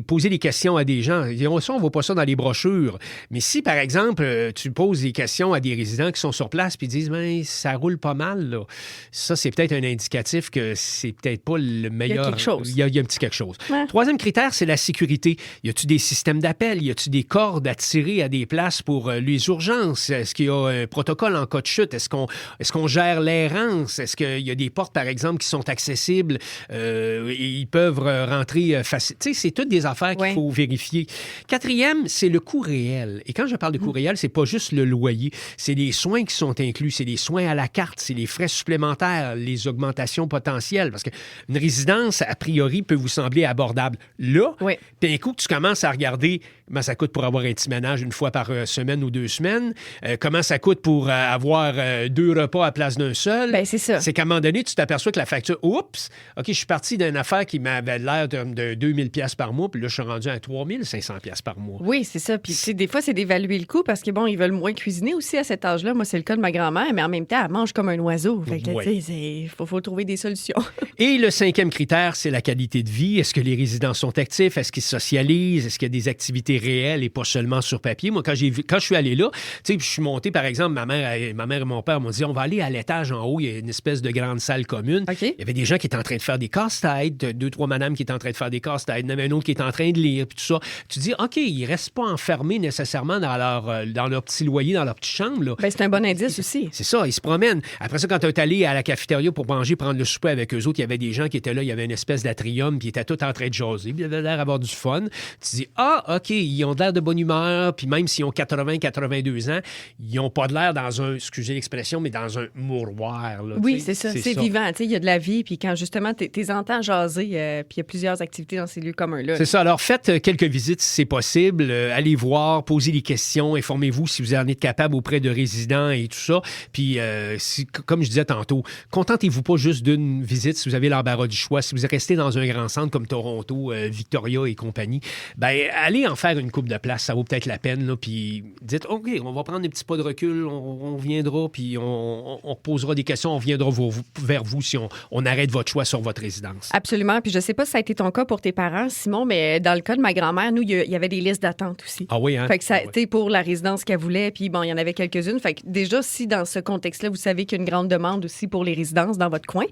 Poser des questions à des gens. Ça, on voit pas ça dans les brochures. Mais si, par exemple, tu poses des questions à des résidents qui sont sur place puis disent ça roule pas mal, là. Ça, c'est peut-être un indicatif que c'est peut-être pas le meilleur. Il y a quelque chose. Il y a un petit quelque chose. Ouais. Troisième critère, c'est la sécurité. Y a-tu des systèmes d'appel? Y a-tu des cordes à tirer à des places pour les urgences? Est-ce qu'il y a un protocole en cas de chute? Est-ce qu'on gère l'errance? Est-ce qu'il y a des portes, par exemple, qui sont accessibles et ils peuvent rentrer facile? Tu sais, c'est toutes des affaires qu'il faut vérifier. Quatrième, c'est le coût réel. Et quand je parle de coût réel, c'est pas juste le loyer. C'est les soins qui sont inclus. C'est les soins à la carte. C'est les frais supplémentaires, les augmentations potentielles. Parce que qu'une résidence, a priori, peut vous sembler abordable. Là, Oui. d'un coup, tu commences à regarder comment ça coûte pour avoir un petit ménage une fois par semaine ou 2 semaines, comment ça coûte pour avoir 2 repas à place d'un seul. Ben, c'est ça. C'est qu'à un moment donné, tu t'aperçois que la facture, oups, OK, je suis parti d'une affaire qui m'avait l'air de 2000 pièces par mois, puis là, je suis rendu à 3500 pièces par mois. Oui, c'est ça. Puis, tu sais, des fois, c'est d'évaluer le coût parce que, bon, ils veulent moins cuisiner aussi à cet âge-là. Moi, c'est le cas de ma grand-mère, mais en même temps, elle mange comme un oiseau. Fait que, Ouais. tu sais, il faut trouver des solutions. Et le 5e critère, c'est la qualité de vie. Est-ce que les résidents sont actifs? Est-ce qu'ils socialisent? Est-ce qu'il y a des activités réelles et pas seulement sur papier? Moi, quand je suis allé là, tu sais, je suis monté, par exemple, ma mère et mon père m'ont dit, on va aller à l'étage en haut, il y a une espèce de grande salle commune. OK. Il y avait des gens qui étaient en train de faire des casse-têtes, 2-3 madames qui étaient en train de faire des casse-têtes, il y en avait un autre qui était en train de lire, puis tout ça. Tu dis, OK, ils restent pas enfermés nécessairement dans leur petit loyer, dans leur petite chambre, là. Ben, c'est un bon indice aussi. C'est ça, ils se promènent. Après ça, quand tu es allé à la cafétéria pour manger, prendre le souper avec eux autres, il y avait des gens qui étaient là, il y avait une espèce d'atrium, puis ils étaient tous en train de jaser, puis ils avaient l'air d'avoir du fun. Tu dis, ah, OK, ils ont l'air de bonne humeur, puis même s'ils ont 82 ans, ils n'ont pas de l'air dans un, excusez l'expression, mais dans un mouroir. Là, Oui, tu sais. c'est ça. C'est vivant. Tu sais, il y a de la vie. Puis quand justement, tu entends jaser, puis il y a plusieurs activités dans ces lieux communs-là. C'est ça. Alors, faites quelques visites si c'est possible. Allez voir, posez des questions, informez-vous si vous en êtes capable auprès de résidents et tout ça. Puis, comme je disais tantôt, contentez-vous pas juste d'une visite si vous avez l'embarras du choix. Si vous restez dans un grand centre comme Toronto, Victoria et compagnie, ben allez en faire une coupe de place. Ça vaut peut-être la peine. Là, puis dites, OK, on va prendre des petits pas de recul, on viendra, puis on posera des questions, on viendra vers vous si on arrête votre choix sur votre résidence. Absolument. Puis je sais pas si ça a été ton cas pour tes parents, Simon, mais dans le cas de ma grand-mère, nous, il y avait des listes d'attente aussi. Ah oui, hein? Fait que ça a été pour la résidence qu'elle voulait, puis bon, il y en avait quelques-unes. Fait que déjà, si dans ce contexte-là, vous savez qu'il y a une grande demande aussi pour les résidences dans votre coin,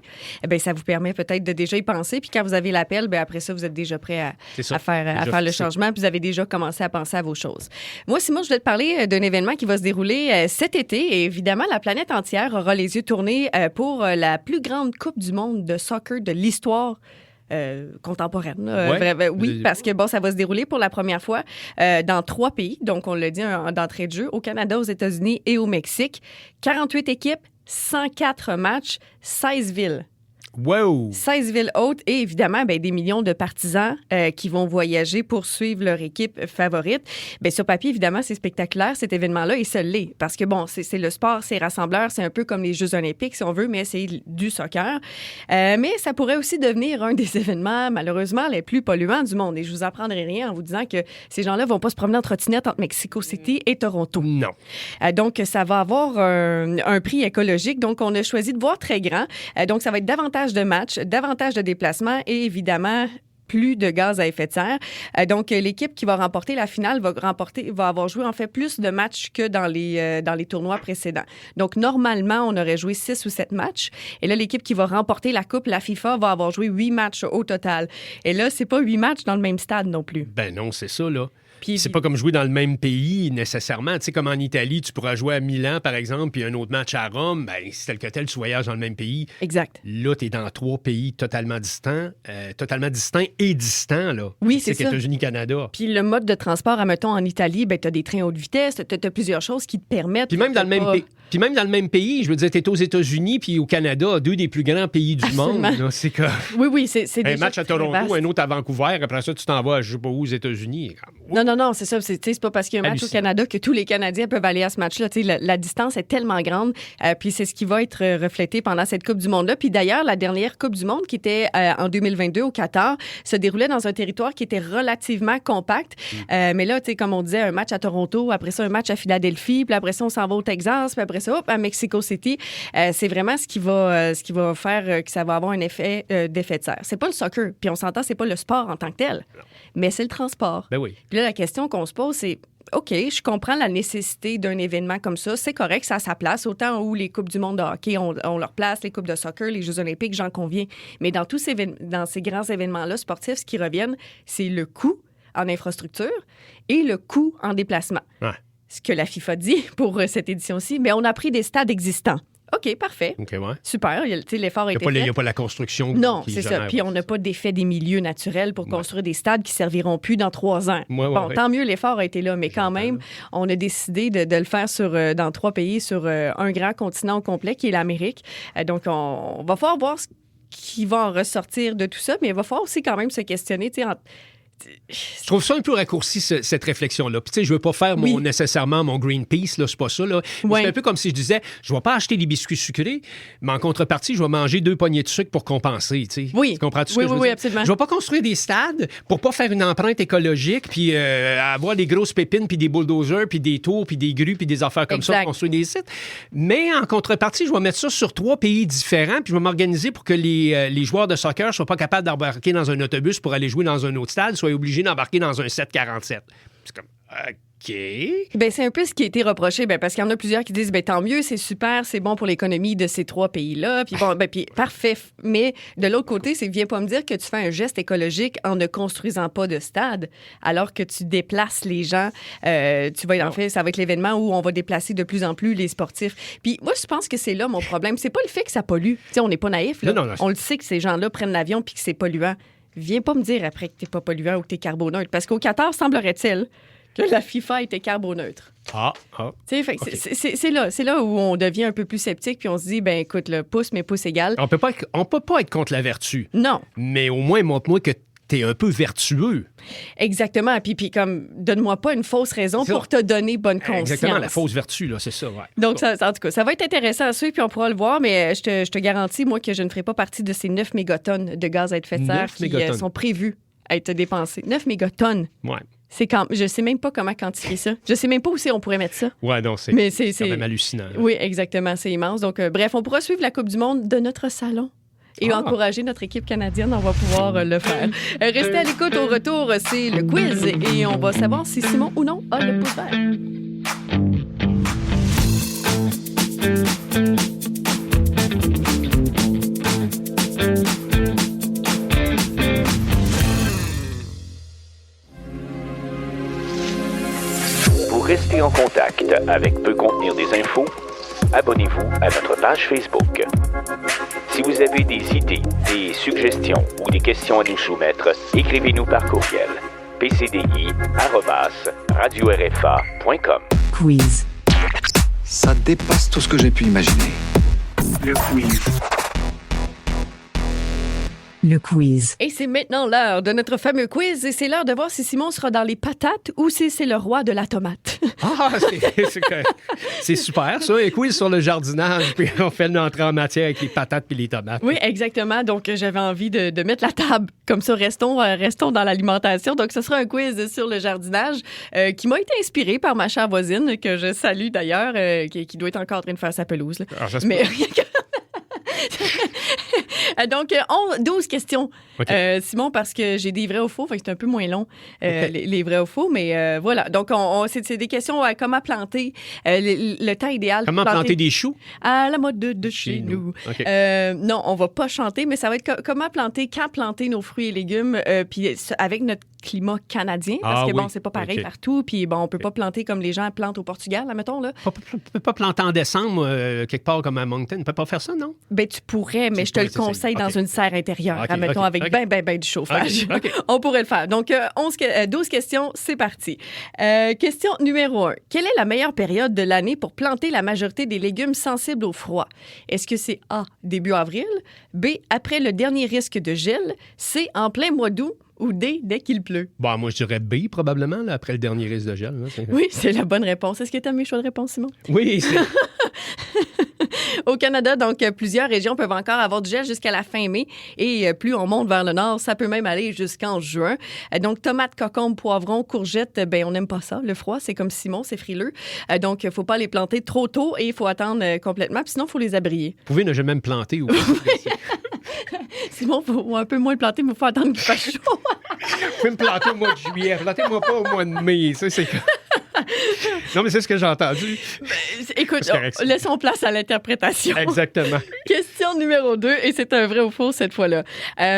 eh bien, ça vous permet peut-être de déjà y penser. Puis quand vous avez l'appel, bien, après ça, vous êtes déjà prêt à faire le changement, puis vous avez déjà commencé à penser à vos choses. Moi, Simon, je voulais te parler d'un événement qui va se dérouler cet été. Et évidemment, la planète entière aura les yeux tournés pour la plus grande Coupe du monde de soccer de l'histoire contemporaine. Oui, parce que bon, ça va se dérouler pour la première fois dans 3 pays. Donc, on l'a dit d'entrée de jeu, au Canada, aux États-Unis et au Mexique. 48 équipes, 104 matchs, 16 villes. Wow! 16 villes hautes et évidemment, bien, des millions de partisans qui vont voyager pour suivre leur équipe favorite. Bien, sur papier, évidemment, c'est spectaculaire, cet événement-là, et ça l'est. Parce que, bon, c'est le sport, c'est rassembleur, c'est un peu comme les Jeux olympiques, si on veut, mais c'est du soccer. Mais ça pourrait aussi devenir un des événements, malheureusement, les plus polluants du monde. Et je vous apprendrai rien en vous disant que ces gens-là vont pas se promener en trottinette entre Mexico City et Toronto. Non. Donc, ça va avoir un prix écologique. Donc, on a choisi de voir très grand. Donc, ça va être davantage de matchs, davantage de déplacements et évidemment plus de gaz à effet de serre. Donc, l'équipe qui va remporter la finale va avoir joué en fait plus de matchs que dans les tournois précédents. Donc, normalement, on aurait joué 6 ou 7 matchs. Et là, l'équipe qui va remporter la Coupe, la FIFA, va avoir joué 8 matchs au total. Et là, c'est pas 8 matchs dans le même stade non plus. Ben non, c'est ça, là. Puis, c'est pas comme jouer dans le même pays nécessairement. Tu sais, comme en Italie, tu pourras jouer à Milan, par exemple, puis un autre match à Rome. Ben, si tel que tel, tu voyages dans le même pays. Exact. Là, tu es dans 3 pays totalement distincts et distants, là. Oui, c'est ça. États-Unis, Canada. Puis le mode de transport, admettons, en Italie, ben, tu as des trains haute vitesse, tu as plusieurs choses qui te permettent... Puis même dans le même pays. Puis même dans le même pays, je veux dire, tu es aux États-Unis puis au Canada, 2 des plus grands pays du monde. Là, c'est que... Oui, c'est un match à Toronto, un autre à Vancouver, après ça, tu t'en vas à je sais pas où, aux États-Unis. Non, c'est ça. C'est pas parce qu'il y a un match au Canada que tous les Canadiens peuvent aller à ce match-là. La distance est tellement grande, puis c'est ce qui va être reflété pendant cette Coupe du Monde-là. Puis d'ailleurs, la dernière Coupe du Monde, qui était en 2022 au Qatar, se déroulait dans un territoire qui était relativement compact. Mais là, comme on disait, un match à Toronto, après ça, un match à Philadelphie, puis après ça, on s'en va au Texas, puis après ça, hop, à Mexico City. C'est vraiment ce qui va faire que ça va avoir un effet d'effet de serre. C'est pas le soccer, puis on s'entend, c'est pas le sport en tant que tel, mais c'est le transport. Ben oui. Puis là, la question qu'on se pose, c'est OK, je comprends la nécessité d'un événement comme ça. C'est correct, ça a sa place. Autant où les Coupes du monde de hockey ont leur place, les Coupes de soccer, les Jeux olympiques, j'en conviens. Mais dans dans ces grands événements-là sportifs, ce qui reviennent, c'est le coût en infrastructure et le coût en déplacement. Ouais. Ce que la FIFA dit pour cette édition-ci. Mais on a pris des stades existants. OK, parfait. OK, ouais. Super, l'effort a été fait. Il n'y a pas la construction. Non, c'est ça. Puis on n'a pas d'effet des milieux naturels pour construire des stades qui serviront plus dans 3 ans. Tant mieux, l'effort a été là, mais quand même, on a décidé de le faire dans 3 pays, sur un grand continent au complet qui est l'Amérique. Donc, on va falloir voir qui va en ressortir de tout ça, mais il va falloir aussi quand même se questionner, tu sais, Je trouve ça un peu raccourci, cette réflexion-là. Puis, tu sais, je veux pas faire nécessairement mon Greenpeace, là, c'est pas ça, là. C'est un peu comme si je disais, je vais pas acheter des biscuits sucrés, mais en contrepartie, je vais manger 2 poignées de sucre pour compenser, tu sais. Oui. Tu comprends-tu ce que je veux dire? Absolument. Je vais pas construire des stades pour pas faire une empreinte écologique, puis avoir des grosses pépines, puis des bulldozers, puis des tours, puis des grues, puis des affaires comme ça pour construire des sites. Mais en contrepartie, je vais mettre ça sur 3 pays différents, puis je vais m'organiser pour que les joueurs de soccer soient pas capables d'embarquer dans un autobus pour aller jouer dans un autre stade, soient obligés d'embarquer dans un 747. C'est comme, OK. Ben, c'est un peu ce qui a été reproché, parce qu'il y en a plusieurs qui disent, tant mieux, c'est super, c'est bon pour l'économie de ces 3 pays-là, puis bon, puis parfait. Mais de l'autre côté, viens pas me dire que tu fais un geste écologique en ne construisant pas de stade, alors que tu déplaces les gens. Tu vas, en fait, ça va être l'événement où on va déplacer de plus en plus les sportifs. Puis moi, je pense que c'est là mon problème. C'est pas le fait que ça pollue. Tu sais, on n'est pas naïf, là. Non. On le sait que ces gens-là prennent l'avion puis que c'est polluant. Viens pas me dire après que t'es pas polluant ou que t'es carboneutre. Parce qu'au Qatar, semblerait-il que la FIFA était carboneutre. Tu sais, c'est là où on devient un peu plus sceptique puis on se dit, écoute, le pouce, mais pouce égal. On peut pas être contre la vertu. Non. Mais au moins, montre-moi que t'es un peu vertueux. Exactement. Puis comme, donne-moi pas une fausse raison pour te donner bonne conscience. Exactement, la fausse vertu, là, c'est ça, ouais. Donc, ça, en tout cas, ça va être intéressant à suivre, puis on pourra le voir, mais je te garantis, moi, que je ne ferai pas partie de ces 9 mégatonnes de gaz à effet de serre qui sont prévus à être dépensés. 9 mégatonnes. Ouais. Je sais même pas comment quantifier ça. Je sais même pas où on pourrait mettre ça. Ouais, non, c'est quand même hallucinant. Là. Oui, exactement, c'est immense. Donc, bref, on pourra suivre la Coupe du monde de notre salon. Et encourager notre équipe canadienne, on va pouvoir le faire. Restez à l'écoute, au retour, c'est le quiz et on va savoir si Simon ou non a le pouce vert. Pour rester en contact avec Peut contenir des infos, abonnez-vous à notre page Facebook. Si vous avez des idées, des suggestions ou des questions à nous soumettre, écrivez-nous par courriel pcdi@radio-rfa.com. Quiz. Ça dépasse tout ce que j'ai pu imaginer. Le quiz. Le quiz. Et c'est maintenant l'heure de notre fameux quiz et c'est l'heure de voir si Simon sera dans les patates ou si c'est le roi de la tomate. C'est super, ça, un quiz sur le jardinage, puis on fait l'entrée en matière avec les patates puis les tomates. Oui, exactement. Donc, j'avais envie de mettre la table. Comme ça, restons dans l'alimentation. Donc, ce sera un quiz sur le jardinage qui m'a été inspiré par ma chère voisine, que je salue d'ailleurs, qui doit être encore en train de faire sa pelouse. Là. Mais... Donc, 12 questions, Simon, parce que j'ai des vrais ou faux, fait que c'est un peu moins long, les vrais ou faux, mais voilà. Donc, c'est des questions à comment planter, le temps idéal. Comment planter des choux? À la mode de chez nous. Okay. Non, on va pas chanter, mais ça va être comment planter, quand planter nos fruits et légumes, puis avec notre climat canadien, parce que, bon, c'est pas pareil partout, puis bon, on peut pas planter comme les gens plantent au Portugal, là, mettons, là. On peut pas planter en décembre, quelque part comme à Moncton, on peut pas faire ça, non? Ben, tu pourrais, mais je te le conseille dans une serre intérieure, mettons, avec ben du chauffage. On pourrait le faire. Donc, 12 questions, c'est parti. Question numéro 1. Quelle est la meilleure période de l'année pour planter la majorité des légumes sensibles au froid? Est-ce que c'est A, début avril, B, après le dernier risque de gel, C, en plein mois d'août, ou D, dès qu'il pleut? Bon, moi, je dirais B, probablement, là, après le dernier risque de gel. Là. Oui, c'est la bonne réponse. Est-ce que tu as mes choix de réponse, Simon? Oui, c'est... Au Canada, donc, plusieurs régions peuvent encore avoir du gel jusqu'à la fin mai. Et plus on monte vers le nord, ça peut même aller jusqu'en juin. Donc, tomates, concombres, poivrons, courgettes, ben on n'aime pas ça. Le froid, c'est comme Simon, c'est frileux. Donc, il ne faut pas les planter trop tôt et il faut attendre complètement. Puis sinon, il faut les abrier. Vous pouvez ne jamais me planter. Ou... Simon, il faut un peu moins le planter, mais il faut attendre qu'il fasse chaud. Vous pouvez me planter au mois de juillet. Plantez-moi pas au mois de mai. Ça, c'est... Non, mais c'est ce que j'ai entendu. Écoute, laissons place à l'interprétation. Exactement. Question numéro 2, et c'est un vrai ou faux cette fois-là.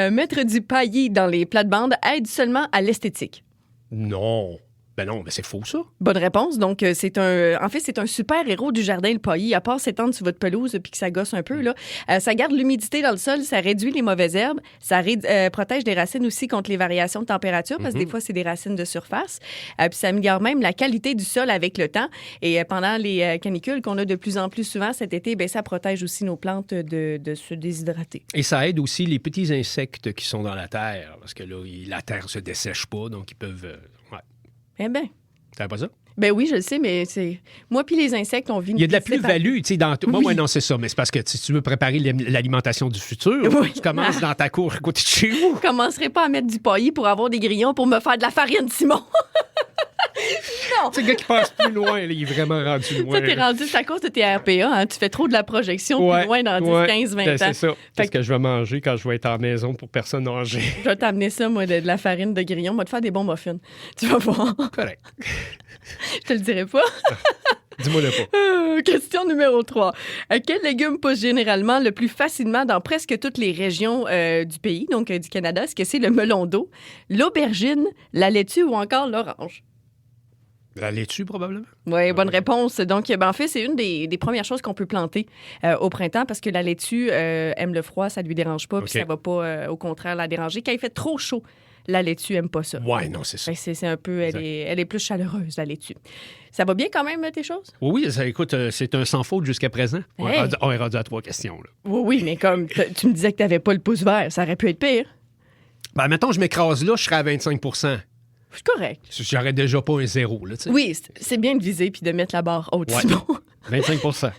Mettre du paillis dans les plates-bandes aide seulement à l'esthétique. Non. Ben non, mais c'est faux, ça. Bonne réponse. Donc, c'est un super-héros du jardin, le paillis. À part s'étendre sur votre pelouse puis que ça gosse un peu, là, ça garde l'humidité dans le sol, ça réduit les mauvaises herbes, ça protège des racines aussi contre les variations de température, parce que des fois, c'est des racines de surface. Puis ça améliore même la qualité du sol avec le temps. Et pendant les canicules qu'on a de plus en plus souvent cet été, bien, ça protège aussi nos plantes de se déshydrater. Et ça aide aussi les petits insectes qui sont dans la terre, parce que là, la terre se dessèche pas, donc ils peuvent... ouais. Eh bien. Tu savais pas ça? Ben oui, je le sais, mais c'est... Moi puis les insectes, on vit... Il y a de la plus-value, tu sais, dans tout. Oui. Moi, non, c'est ça, mais c'est parce que si tu veux préparer l'alimentation du futur, Oui. tu commences dans ta cour à côté de chez vous. Je commencerai pas à mettre du paillis pour avoir des grillons pour me faire de la farine, Simon. Non. C'est le gars qui passe plus loin, là, il est vraiment rendu loin. Ça, t'es rendu, c'est à cause de tes RPA, hein? Tu fais trop de la projection plus loin dans 10, 15, 20 ans. C'est ça. Fait Qu'est-ce que je vais manger quand je vais être en maison pour personne âgée? Je vais t'amener ça, moi, de la farine de grillon. Moi, te faire des bons muffins. Tu vas voir. Correct. Je te le dirai pas. Dis-moi-le pas. Question numéro 3. Quel légume pousse généralement le plus facilement dans presque toutes les régions du pays, donc du Canada? Est-ce que c'est le melon d'eau, l'aubergine, la laitue ou encore l'orange? La laitue, probablement? Oui, bonne réponse. Donc, ben, en fait, c'est une des premières choses qu'on peut planter au printemps parce que la laitue aime le froid, ça ne lui dérange pas, puis ça ne va pas, au contraire, la déranger. Quand il fait trop chaud, la laitue n'aime pas ça. Ouais, non, c'est ça. Ben, c'est un peu... Elle est plus chaleureuse, la laitue. Ça va bien quand même, tes choses? Oui, ça, écoute, c'est un sans faute jusqu'à présent. Hey. On est rendu à 3 questions, là. Oui, mais comme tu me disais que tu n'avais pas le pouce vert, ça aurait pu être pire. Ben, mettons, je m'écrase là, je serais à 25 C'est correct. J'aurais déjà pas un zéro, là, tu sais. Oui, c'est bien de viser puis de mettre la barre haute, Ouais. Simon. 25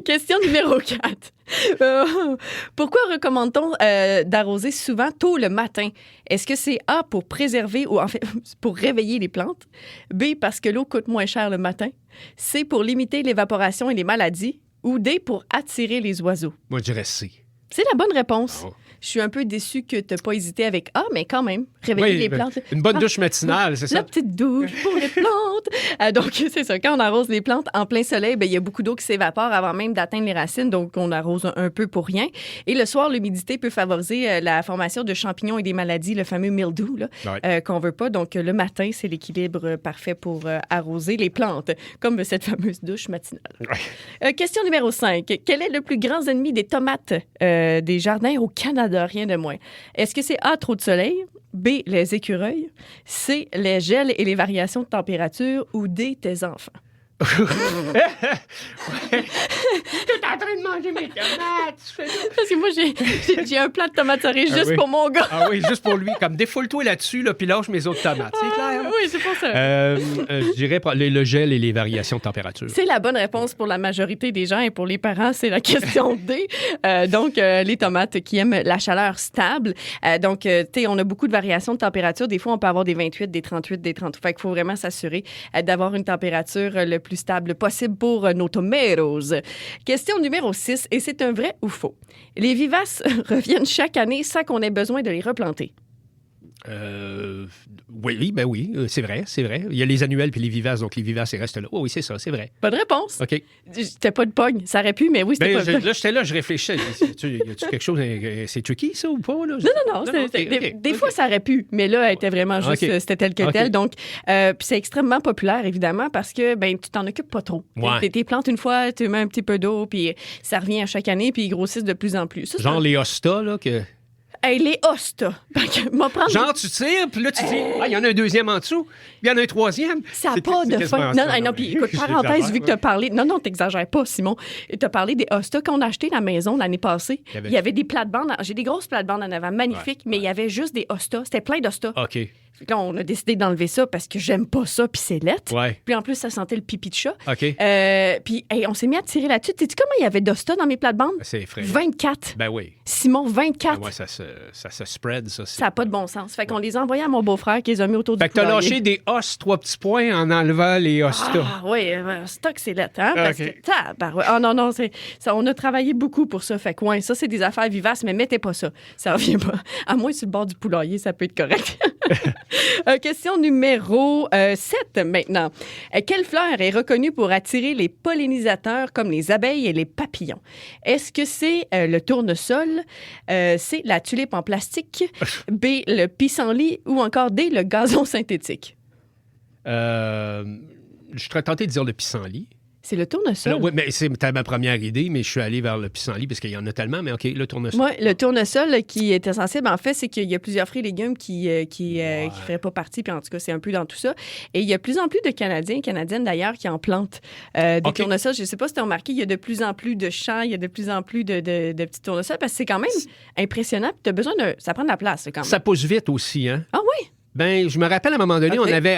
Question numéro 4. Pourquoi recommande-t-on d'arroser souvent tôt le matin? Est-ce que c'est A, pour préserver ou en fait pour réveiller les plantes? B, parce que l'eau coûte moins cher le matin? C, pour limiter l'évaporation et les maladies? Ou D, pour attirer les oiseaux? Moi, je dirais C. C'est la bonne réponse. Oh. Je suis un peu déçue que tu n'as pas hésité avec A, mais quand même, réveiller les plantes. Une bonne douche matinale, c'est ça? La petite douche pour les plantes. Donc, c'est ça. Quand on arrose les plantes en plein soleil, bien, il y a beaucoup d'eau qui s'évapore avant même d'atteindre les racines. Donc, on arrose un peu pour rien. Et le soir, l'humidité peut favoriser la formation de champignons et des maladies, le fameux mildew, là, qu'on veut pas. Donc, le matin, c'est l'équilibre parfait pour arroser les plantes, comme cette fameuse douche matinale. Ouais. Question numéro 5. Quel est le plus grand ennemi des tomates des jardins au Canada? Rien de moins. Est-ce que c'est A, trop de soleil, B, les écureuils, C, les gels et les variations de température ou D, tes enfants? Tu es en train de manger mes tomates. Parce que moi, j'ai un plat de tomates cerises juste pour mon gars. Ah oui, juste pour lui. Comme défoule-toi là-dessus, là, puis lâche mes autres tomates. C'est clair. Oui, c'est pour ça. Je dirais le gel et les variations de température. C'est la bonne réponse pour la majorité des gens et pour les parents, c'est la question D. Donc, les tomates qui aiment la chaleur stable. Donc, tu sais, on a beaucoup de variations de température. Des fois, on peut avoir des 28, des 38, des 30. Fait qu'il faut vraiment s'assurer d'avoir une température le plus stable possible pour nos tomatoes. Question numéro 6, et c'est un vrai ou faux. Les vivaces reviennent chaque année sans qu'on ait besoin de les replanter. Oui, ben oui, c'est vrai. Il y a les annuels puis les vivaces, donc les vivaces, ils restent là. Oh, oui, c'est ça, c'est vrai. Bonne réponse. OK. C'était pas de pogne. Ça aurait pu, mais oui, c'était pas de pogne. Là, j'étais là, je réfléchissais. Y a-tu quelque chose, c'est tricky, ça, ou pas? Là? Non. Des fois, ça aurait pu, mais là, elle était vraiment juste, c'était tel que tel. Donc, puis c'est extrêmement populaire, évidemment, parce que ben tu t'en occupes pas trop. Ouais. T'es plantes une fois, tu mets un petit peu d'eau, puis ça revient à chaque année, puis ils grossissent de plus en plus. Ça, genre les hostas, là, que... Hey, les hostas. Genre, tu tires, puis là, tu dis, il y en a un deuxième en dessous, puis il y en a un troisième. Ça n'a pas de fin. Non, puis écoute, parenthèse, vu que tu as parlé... Non, t'exagères pas, Simon. Tu as parlé des hostas. Quand on a acheté la maison l'année passée, il y avait des plates-bandes. J'ai des grosses plates-bandes en avant, magnifiques, mais il y avait juste des hostas. C'était plein d'hostas. OK. Là, on a décidé d'enlever ça parce que j'aime pas ça, puis c'est lettre. Ouais. Puis en plus, ça sentait le pipi de chat. OK. Puis on s'est mis à tirer là-dessus. Sais-tu comment il y avait d'hostas dans mes plates-bandes? C'est frais. 24. Ben oui. Simon, 24. Ben ouais, ça se spread, ça. Ça n'a pas de bon sens. Fait qu'on les a envoyés à mon beau-frère qui les a mis autour du Fait que t'as poulailler. lâché des os, 3 petits points en enlevant les hostas. Ah oui, stock, c'est lettre, hein? Parce que, non, ça, on a travaillé beaucoup pour ça. Fait que, ouais, ça, c'est des affaires vivaces, mais mettez pas ça. Ça revient pas. À moins sur le bord du poulailler, ça peut être correct. Question numéro 7 maintenant. Quelle fleur est reconnue pour attirer les pollinisateurs comme les abeilles et les papillons? Est-ce que c'est le tournesol, C, la tulipe en plastique, B, le pissenlit ou encore D, le gazon synthétique? Je serais tenté de dire le pissenlit. C'est le tournesol. Oui, mais c'était ma première idée, mais je suis allé vers le pissenlit parce qu'il y en a tellement. Mais OK, le tournesol. Oui, le tournesol qui est essentiel, en fait, c'est qu'il y a plusieurs fruits et légumes qui feraient pas partie. Puis en tout cas, c'est un peu dans tout ça. Et il y a de plus en plus de Canadiens et Canadiennes, d'ailleurs, qui en plantent des tournesols. Je ne sais pas si tu as remarqué, il y a de plus en plus de champs, il y a de plus en plus de petits tournesols parce que c'est quand même impressionnant. Puis tu as besoin ça prend de la place, quand même. Ça pousse vite aussi, hein? Ah oui? Ben, je me rappelle à un moment donné, OK. on avait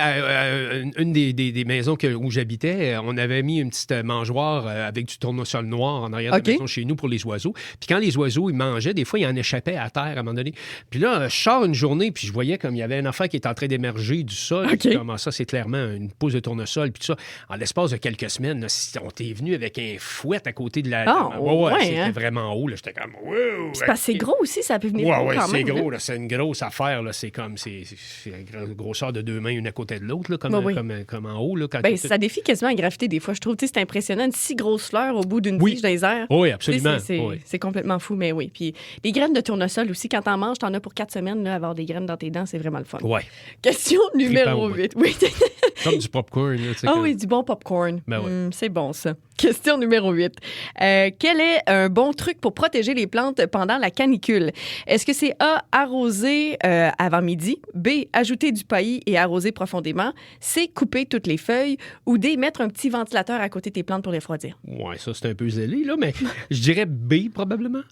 une des maisons où j'habitais, on avait mis une petite mangeoire avec du tournesol noir en arrière de la maison chez nous pour les oiseaux. Puis quand les oiseaux ils mangeaient, des fois ils en échappaient à terre à un moment donné. Puis là, je sors une journée puis je voyais comme il y avait un enfant qui était en train d'émerger du sol. OK. Comment ça, c'est clairement une pousse de tournesol puis tout ça. En l'espace de quelques semaines, là, on était venu avec un fouet à côté de la. C'était hein? vraiment haut. Là. J'étais comme wow. C'est parce que c'est gros aussi, ça peut venir Ouais, quand c'est même. gros. Là, c'est une grosse affaire. Là. C'est comme c'est une grosseur de 2 mains une à côté de l'autre, là, comme en haut. Là, Ben, ça défie quasiment la gravité des fois. Je trouve que c'est impressionnant. Une si grosse fleur au bout d'une tige dans les airs. Oui, absolument. C'est complètement fou, mais oui. Puis les graines de tournesol aussi, quand t'en manges, t'en as pour 4 semaines, là, avoir des graines dans tes dents, c'est vraiment le fun. Ouais. Question numéro Trippant, 8. Oui. Comme du popcorn. Là, Ah oui, du bon popcorn. Ben ouais. C'est bon, ça. Question numéro 8. Quel est un bon truc pour protéger les plantes pendant la canicule? Est-ce que c'est A, arroser avant midi, B, ajouter du paillis et arroser profondément, C, couper toutes les feuilles ou D, mettre un petit ventilateur à côté de tes plantes pour les refroidir? Ouais, ça, c'est un peu zélé, là, mais je dirais B, probablement.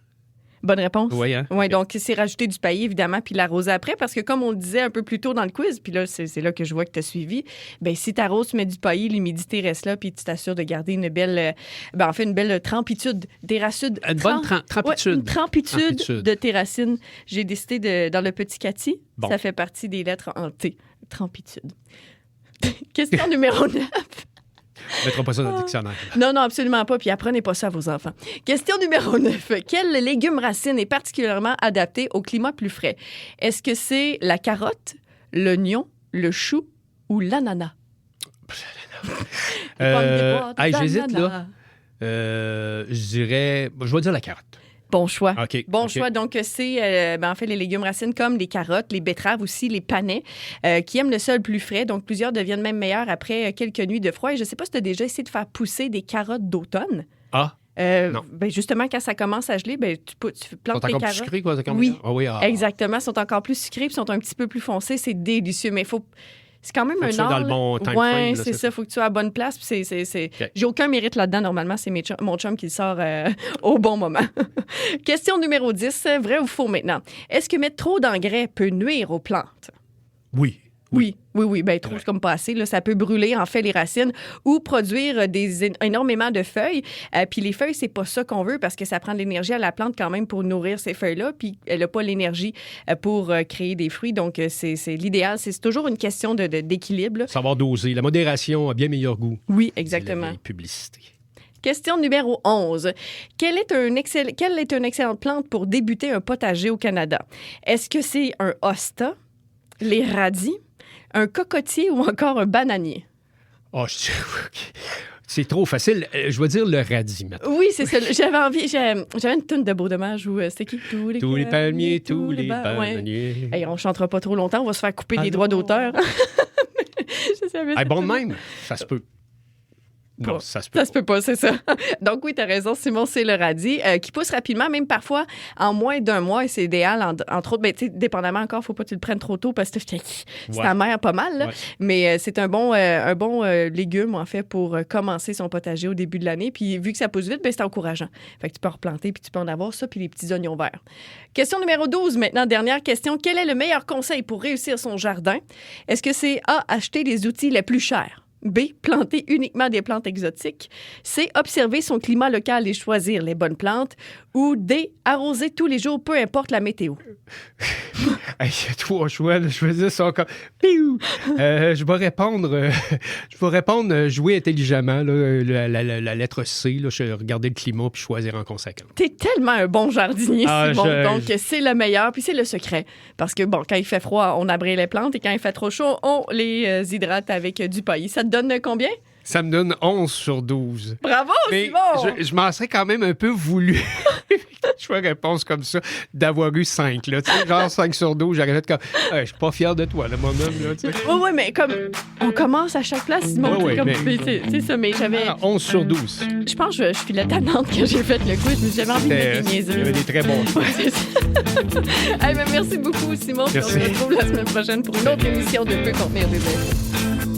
Bonne réponse. Oui, hein? Oui, donc c'est rajouter du paillis, évidemment, puis l'arroser après, parce que comme on le disait un peu plus tôt dans le quiz, puis là, c'est là que je vois que tu as suivi, bien, si tu arroses, tu mets du paillis, l'humidité reste là, puis tu t'assures de garder une belle, une belle trempitude des racines. Une bonne trempitude. Ouais, une trempitude de tes racines. J'ai décidé dans le petit Cathy, ça fait partie des lettres en T. Trempitude. Question numéro 9. Ne mettra pas ça dans le dictionnaire. Non, absolument pas. Puis apprenez pas ça à vos enfants. Question numéro 9. Quel légume racine est particulièrement adapté au climat plus frais? Est-ce que c'est la carotte, l'oignon, le chou ou l'ananas? J'hésite, là. Je vais dire la carotte. Bon choix. OK. Choix. Donc, c'est en fait les légumes racines comme les carottes, les betteraves aussi, les panais, qui aiment le sol plus frais. Donc, plusieurs deviennent même meilleurs après quelques nuits de froid. Et je ne sais pas si tu as déjà essayé de faire pousser des carottes d'automne. Ah! Non. Ben justement, quand ça commence à geler, tu plantes tes carottes. Sont encore plus sucrés, quoi? Oui, exactement. Ils sont encore plus sucrés puis sont un petit peu plus foncés. C'est délicieux, mais c'est quand même un art. dans le bon time frame. Oui, c'est ça. Il faut que tu sois à la bonne place. Puis J'ai aucun mérite là-dedans. Normalement, c'est mon chum qui le sort au bon moment. Question numéro 10. Vrai ou faux maintenant? Est-ce que mettre trop d'engrais peut nuire aux plantes? Oui. Oui. Ben, trop, c'est comme pas assez. Là, ça peut brûler, en fait, les racines ou produire énormément de feuilles. Puis les feuilles, c'est pas ça qu'on veut parce que ça prend de l'énergie à la plante quand même pour nourrir ces feuilles-là. Puis elle n'a pas l'énergie pour créer des fruits. Donc, c'est l'idéal. C'est toujours une question d'équilibre. Là. Savoir doser. La modération a bien meilleur goût. Oui, exactement. La publicité. Question numéro 11. Quelle est une excellente plante pour débuter un potager au Canada? Est-ce que c'est un hosta, les radis, un cocotier ou encore un bananier? Oh, c'est trop facile. Je vais dire le radis maintenant. Oui, c'est ça. J'avais envie. J'avais une toune de Beau Dommage où c'était qui? Tous les palmiers, tous les bananiers. Ouais. Hey, on chantera pas trop longtemps. On va se faire couper des droits d'auteur. Bon de même, ça se peut. Non, ça se peut. Ça se peut pas, c'est ça. Donc oui, tu as raison, Simon, c'est le radis qui pousse rapidement, même parfois en moins d'un mois, et c'est idéal, entre autres, dépendamment encore, faut pas que tu le prennes trop tôt parce que c'est ta mère pas mal, là. Mais c'est un bon légume, en fait, pour commencer son potager au début de l'année. Puis vu que ça pousse vite, c'est encourageant. Fait que tu peux replanter, puis tu peux en avoir ça, puis les petits oignons verts. Question numéro 12, maintenant, dernière question. Quel est le meilleur conseil pour réussir son jardin? Est-ce que c'est A, acheter les outils les plus chers? B, planter uniquement des plantes exotiques. C, observer son climat local et choisir les bonnes plantes. Ou D, arroser tous les jours, peu importe la météo. Il y a 3 choix. Là. Je vais dire ça encore. Piou! Je vais répondre jouer intelligemment. Là, la lettre C. Là, regarder le climat puis choisir en conséquence. T'es tellement un bon jardinier, Simon. Donc, c'est le meilleur. Puis c'est le secret. Parce que, bon, quand il fait froid, on abrite les plantes. Et quand il fait trop chaud, on les hydrate avec du paillis. Ça te donne combien? Ça me donne 11 sur 12. Bravo, Mais Simon! je m'en serais quand même un peu voulu, choix de réponse comme ça, d'avoir eu 5. Là. Tu sais, genre 5 sur 12, j'aurais fait comme je suis pas fier de toi, là, mon homme. Là, tu sais. Oui, mais comme on commence à chaque place, Simon. Ouais, comme, mais- c'est ça, mais j'avais. 11 sur 12. Je pense que je suis la tannante quand j'ai fait le quiz. Je me suis jamais envie de mettre des Il y avait niaiseries. des très bons choix. Ouais, c'est ça. Hey, ben, merci beaucoup, Simon. Puis on Merci. se retrouve la semaine prochaine pour une autre émission de Peu contenir des infos.